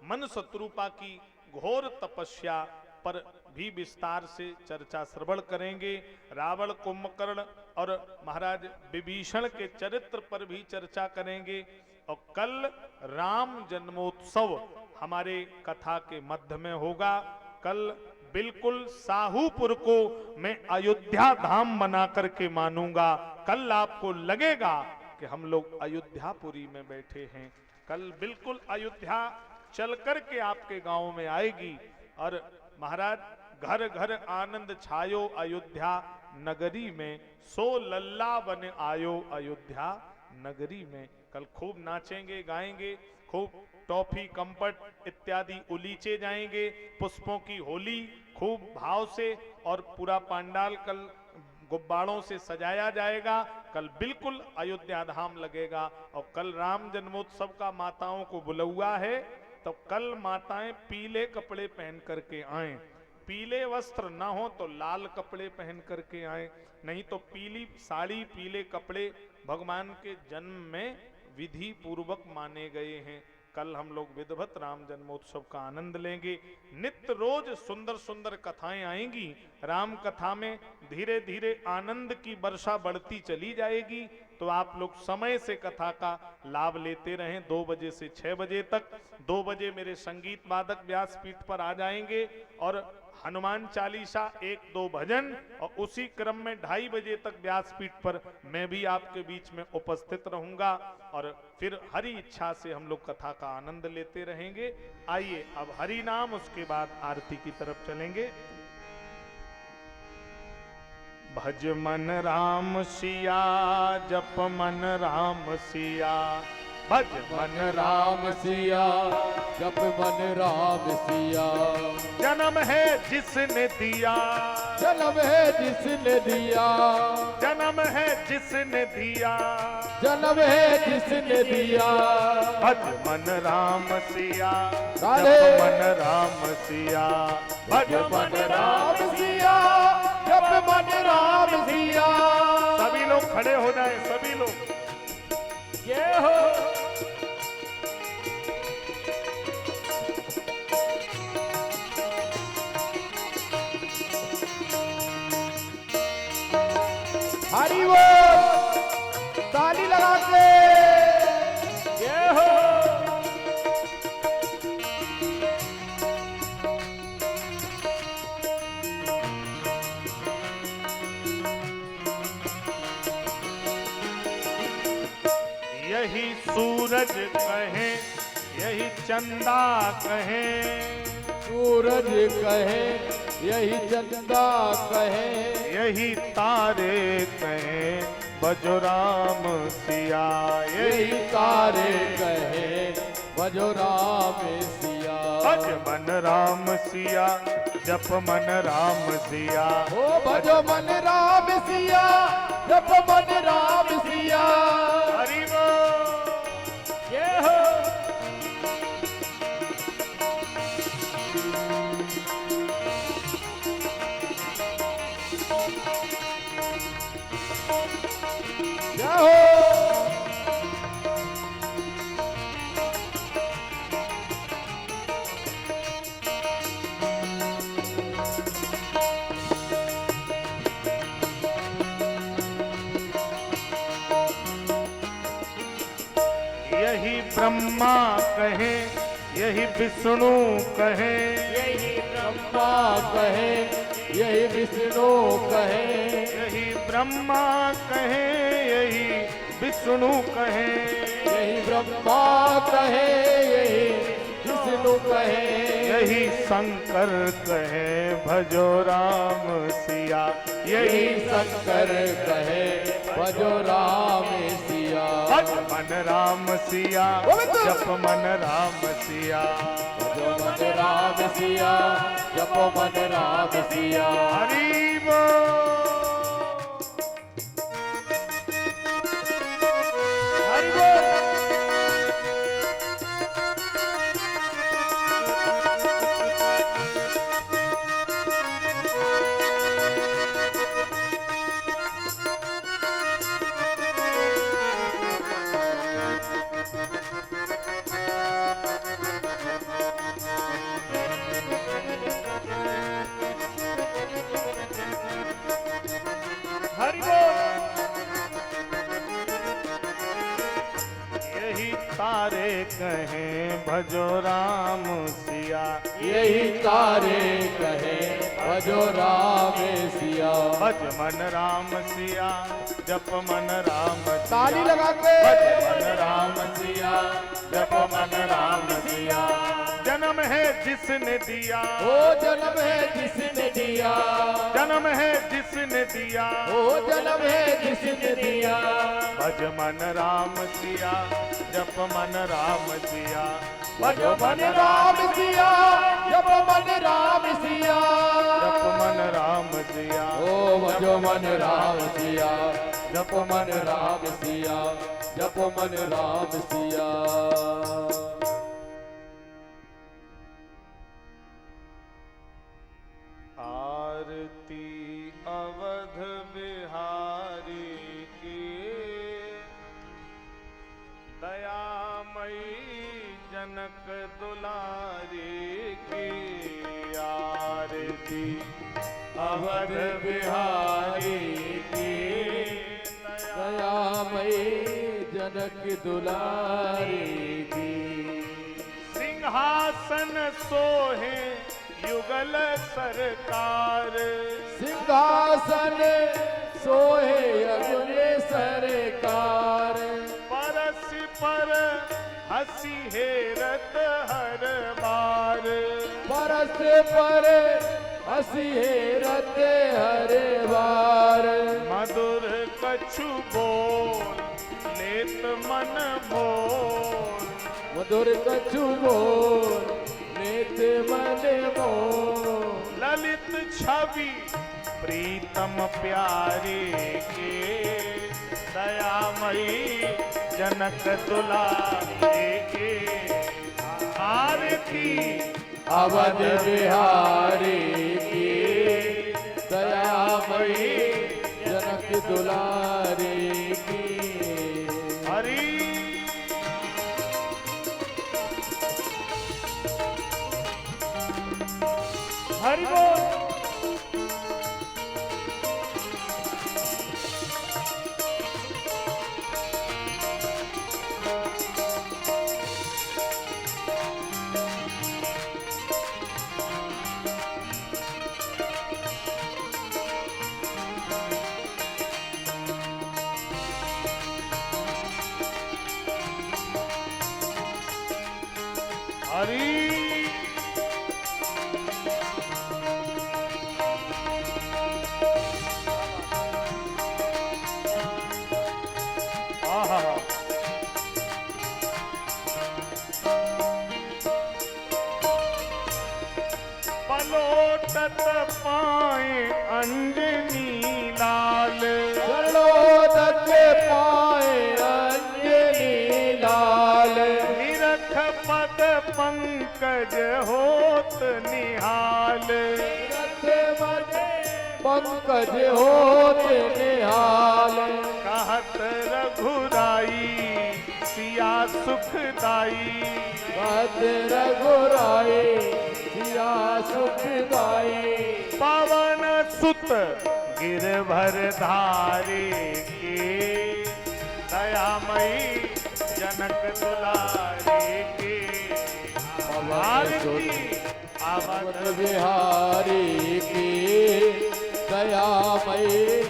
मन शत्रुपा की घोर तपस्या पर भी विस्तार से चर्चा श्रवण करेंगे। रावण, कुंभकर्ण और महाराज विभीषण के चरित्र पर भी चर्चा करेंगे। और कल राम जन्मोत्सव हमारे कथा के मध्य में होगा। कल बिल्कुल साहूपुर को मैं अयोध्या धाम बना करके मानूंगा। कल आपको लगेगा कि हम लोग अयोध्यापुरी में बैठे हैं। कल बिल्कुल अयोध्या चल करके आपके गांव में आएगी। और महाराज घर घर आनंद छायो अयोध्या नगरी में, सो लल्ला बन आयो अयोध्या नगरी में। कल खूब नाचेंगे, गाएंगे, खूब टॉफी, कंपट इत्यादि उलीचे जाएंगे, पुष्पों की होली खूब भाव से, और पूरा पंडाल कल गुब्बारों से सजाया जाएगा। कल बिल्कुल अयोध्या धाम लगेगा। और कल राम जन्मोत्सव का माताओं को बुलौआ है, तो कल माताएं पीले कपड़े पहन करके आएं। पीले वस्त्र ना हो तो लाल कपड़े पहन करके आएं, नहीं तो पीली साड़ी, पीले कपड़े भगवान के जन्म में विधि पूर्वक माने गए हैं। कल हम लोग विधिवत राम जन्मोत्सव का आनंद लेंगे। नित्य रोज सुंदर सुंदर कथाएं आएंगी। राम कथा में धीरे धीरे आनंद की वर्षा बढ़ती चली जाएगी। तो आप लोग समय से कथा का लाभ लेते रहें। 2 बजे से 6 बजे तक। 2 बजे मेरे संगीत वादक व्यासपीठ पर आ जाएंगे और हनुमान चालीसा 1-2 भजन, और उसी क्रम में 2:30 बजे तक व्यासपीठ पर मैं भी आपके बीच में उपस्थित रहूंगा। और फिर हरि इच्छा से हम लोग कथा का आनंद लेते रहेंगे। आइए अब हरि नाम, उसके बाद आरती की तरफ चलेंगे। भज मन राम सिया, जप मन राम सिया, भज मन राम सिया, जप मन राम सिया। जन्म है जिसने दिया, जन्म है जिसने दिया, जन्म है जिसने दिया, जन्म है जिसने दिया। भज मन राम सिया, राधे। जप मन राम सिया, भज मन राम सिया, जप मन राम सिया। सभी लोग खड़े हो जाएं, सभी लोग। ये हो हरि बोल, ताली लगा के ये हो। यही सूरज कहे, यही चंदा कहे, सूरज कहे, यही चंदा कहे, यही तारे कहे, भजो राम सिया। यही तारे कहे, भजो राम सिया। भज मन राम सिया, जप मन राम सिया, ओ भजो मन राम सिया, जप मन राम सिया। हरि बोल। ये हो क्या हो यही ब्रह्मा कहे, यही विष्णु कहे, यही ब्रह्मा कहे, यही विष्णु कहे, यही ब्रह्मा कहे, यही विष्णु कहे, यही ब्रह्मा कहे, यही विष्णु कहे, यही शंकर कहे, भजो राम सिया। यही शंकर कहे, भजो राम सिया। भज मन राम सिया, गोविंद। जप मन राम सिया, भजो मन राम सिया, जपो मन राम सिया। हरि बोल। हरि बोल। तारे कहें भजो राम सिया, यही तारे कहे भजो राम सिया। भज मन राम सिया, जप मन राम सिया, ताली लगा के भज मन राम सिया, जप मन राम सिया। जन्म है जिसने दिया, ओ जन्म है जिसने दिया, जन्म है जिसने दिया, ओ जन्म है जिसने दिया। भज मन राम सिया, जप मन राम सिया, भजो मन राम सिया, जप मन राम सिया, जप मन राम सिया, ओ भजो मन राम सिया, जप मन राम सिया, जप मन राम सिया। आरती अवध बिहारी की, दयामयी जनक दुलारी की। आरती अवध बिहारी की, दयामयी जनक दुलारी की। सिंहासन सोहे युगल सरकार, सिंहासन सोहे अगले सरकार। परस पर हसी हेरत हर बार, परस पर हसी हेरत हर बार। मधुर कछु बोल लेत मन मोर, मधुर कछु बोल लेत मन मोर। ललित छवि प्रीतम प्यारे के, दयामयी जनक दुलारे के। आरती अवध बिहारी की, दयामयी जनक दुलारी की। हरि हरि बोल। हरि आहा पलोटत पाए अंजनी लाल, चलोदत पाए अंजनी लाल। निरख पद पंकज होत निहाल, रथ मन पंकज होत निहाल। कहत रघुराई सिया सुखदाई, कहत रघुराई सिया सुखदाई। पवन सुत गिरभर धारे के, दयामयी जनक दुलारे के। आरती अवध बिहारी की, दयामयी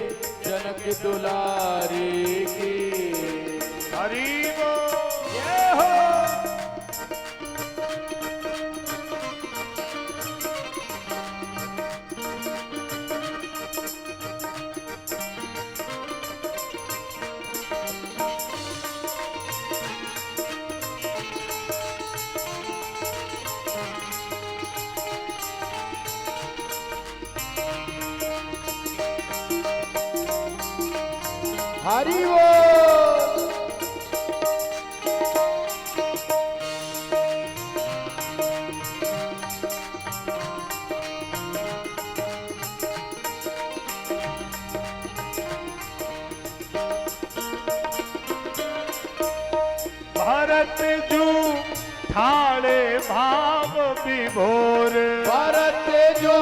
जनक दुलारी की। हरि बोल। जय हो। हरि बोल। भरत जू ठाड़े भाव विभोर, भरत जो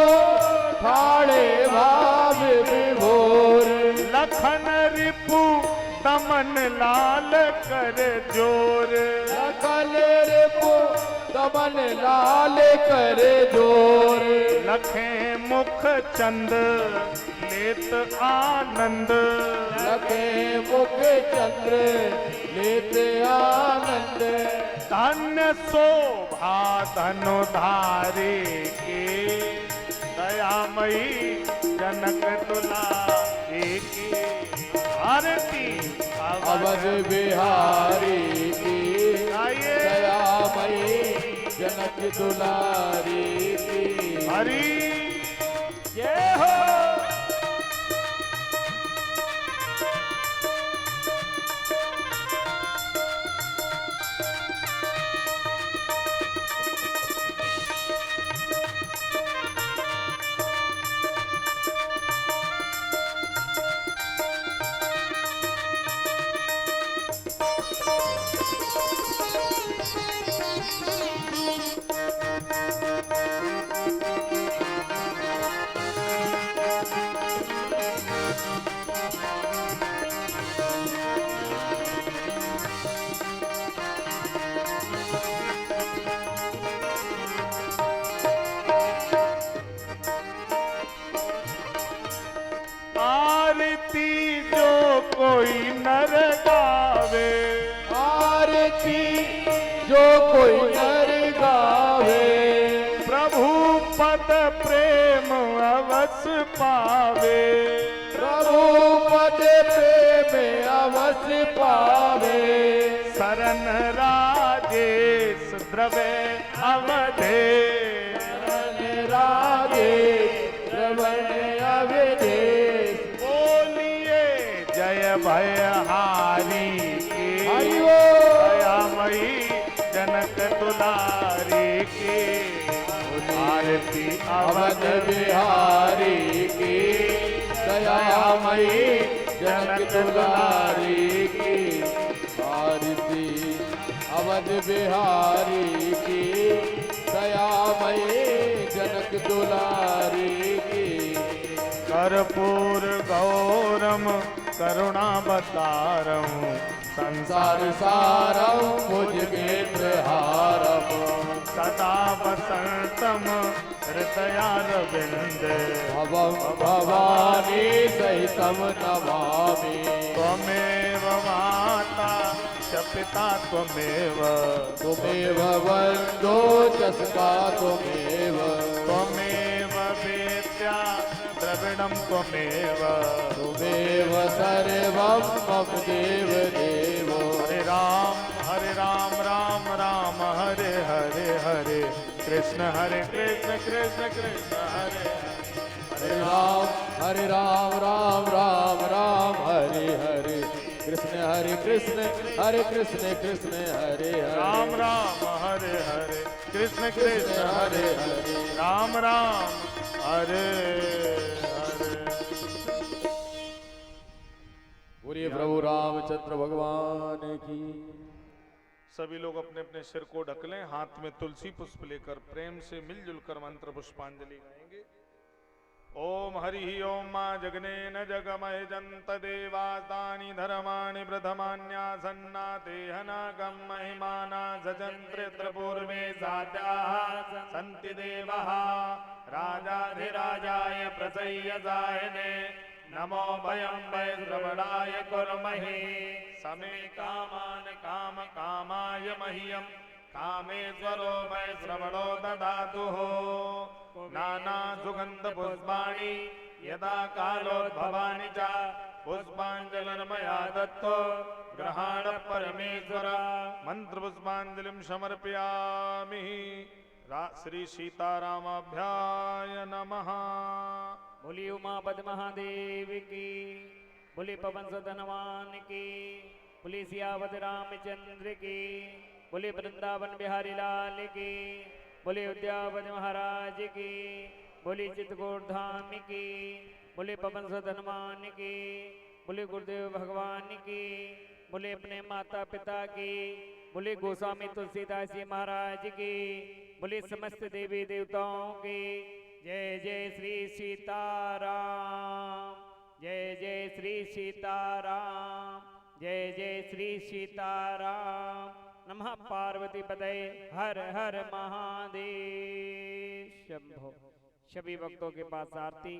ठाड़े भाव विभोर। लखन रिपु दमन लाल कर जोर, सकल रिपु दमन लाल कर जोर, लखे मुख चंद लेत आनंद, लखे मुख चंद्र लेत आनंद, धन्य शोभा धनुधारी के, दयामयी जनक दुलारी की, आरती अवध बिहारी की, आइए। दयामयी जनक दुलारी की। हरि जय हो। आरती जो कोई नर गावे, आरती जो कोई नर गावे, प्रभु पद प्रेम अवस पावे, प्रभु पद प्रेम अवस पावे, शरण राजेश द्रवे अवधे, शरण राजेश श्रवण अवधेश, बोलिए जय भयहारी की, हरि बोल। दयामयी जनक दुलारी की, आरती अवध बिहारी की, दयामयी जनक दुलारी की, आरती अवध बिहारी की, दयामयी जनक दुलारी की। कर्पूर गौरम करुणावतारम, संसार सारम मुझके प्रहारम, सदा वसंतम हृदयारविंद, भवम भवानी सहितम नमामि, त्वमेव माता च पिता त्वमेव, तुमेव वन्दो चस्का तुमेव, त्वमेव वेद्या द्रविणं त्वमेव, तुमेव सर्वं मम देव देवो। हरे राम राम राम हरे हरे, हरे कृष्ण कृष्ण कृष्ण हरे हरे राम राम राम राम हरे हरे, कृष्ण हरे कृष्ण कृष्ण हरे हरे, राम राम हरे हरे, कृष्ण कृष्ण हरे हरे, राम राम हरे हरे। बोलिए प्रभु रामचंद्र भगवान की। सभी लोग अपने अपने सिर को ढक लें, हाथ में तुलसी पुष्प लेकर प्रेम से मिलजुल कर मंत्र पुष्पांजलि गाएंगे। ओम हरि ओम मा जगनेन जगमय जंत देवास्तानि धर्माणि प्रथमान्यासन्ना देहनागम महिमाना जजन्त्र पूर्वे साध्याः सन्ति देवाः राजाधिराजाय प्रसय्यसायने नमो भयं वै श्रवणाय कुर्महे समे कामान काम कामाय मह्यं कामेश्वरो वै श्रवणो ददातु नाना सुगंध पुष्पाणि यदा कालोद्भवानि च पुष्पाञ्जलिर्मया दत्तो ग्रहाण परमेश्वर मंत्र पुष्पांजलिं समर्पयामि। श्री सीतारामाभ्याय नमः। बोली उमापद महादेव की, बोली पवन सुत हनुमान की, बोली सियावत रामचंद्र की, बोली वृंदावन बिहारी लाल की, बोली उद्यावत महाराज की, बोली चित्रकूट धाम की, बोली पवन सुत हनुमान की, बोली गुरुदेव भगवान की, बोले अपने माता पिता की, बोले गोस्वामी तुलसीदास जी महाराज की, बोले समस्त देवी देवताओं की। जय जय श्री सीताराम, जय जय श्री सीताराम, जय जय श्री सीताराम। नमः पार्वती पते हर हर महादेव शंभो। सभी भक्तों के पास आरती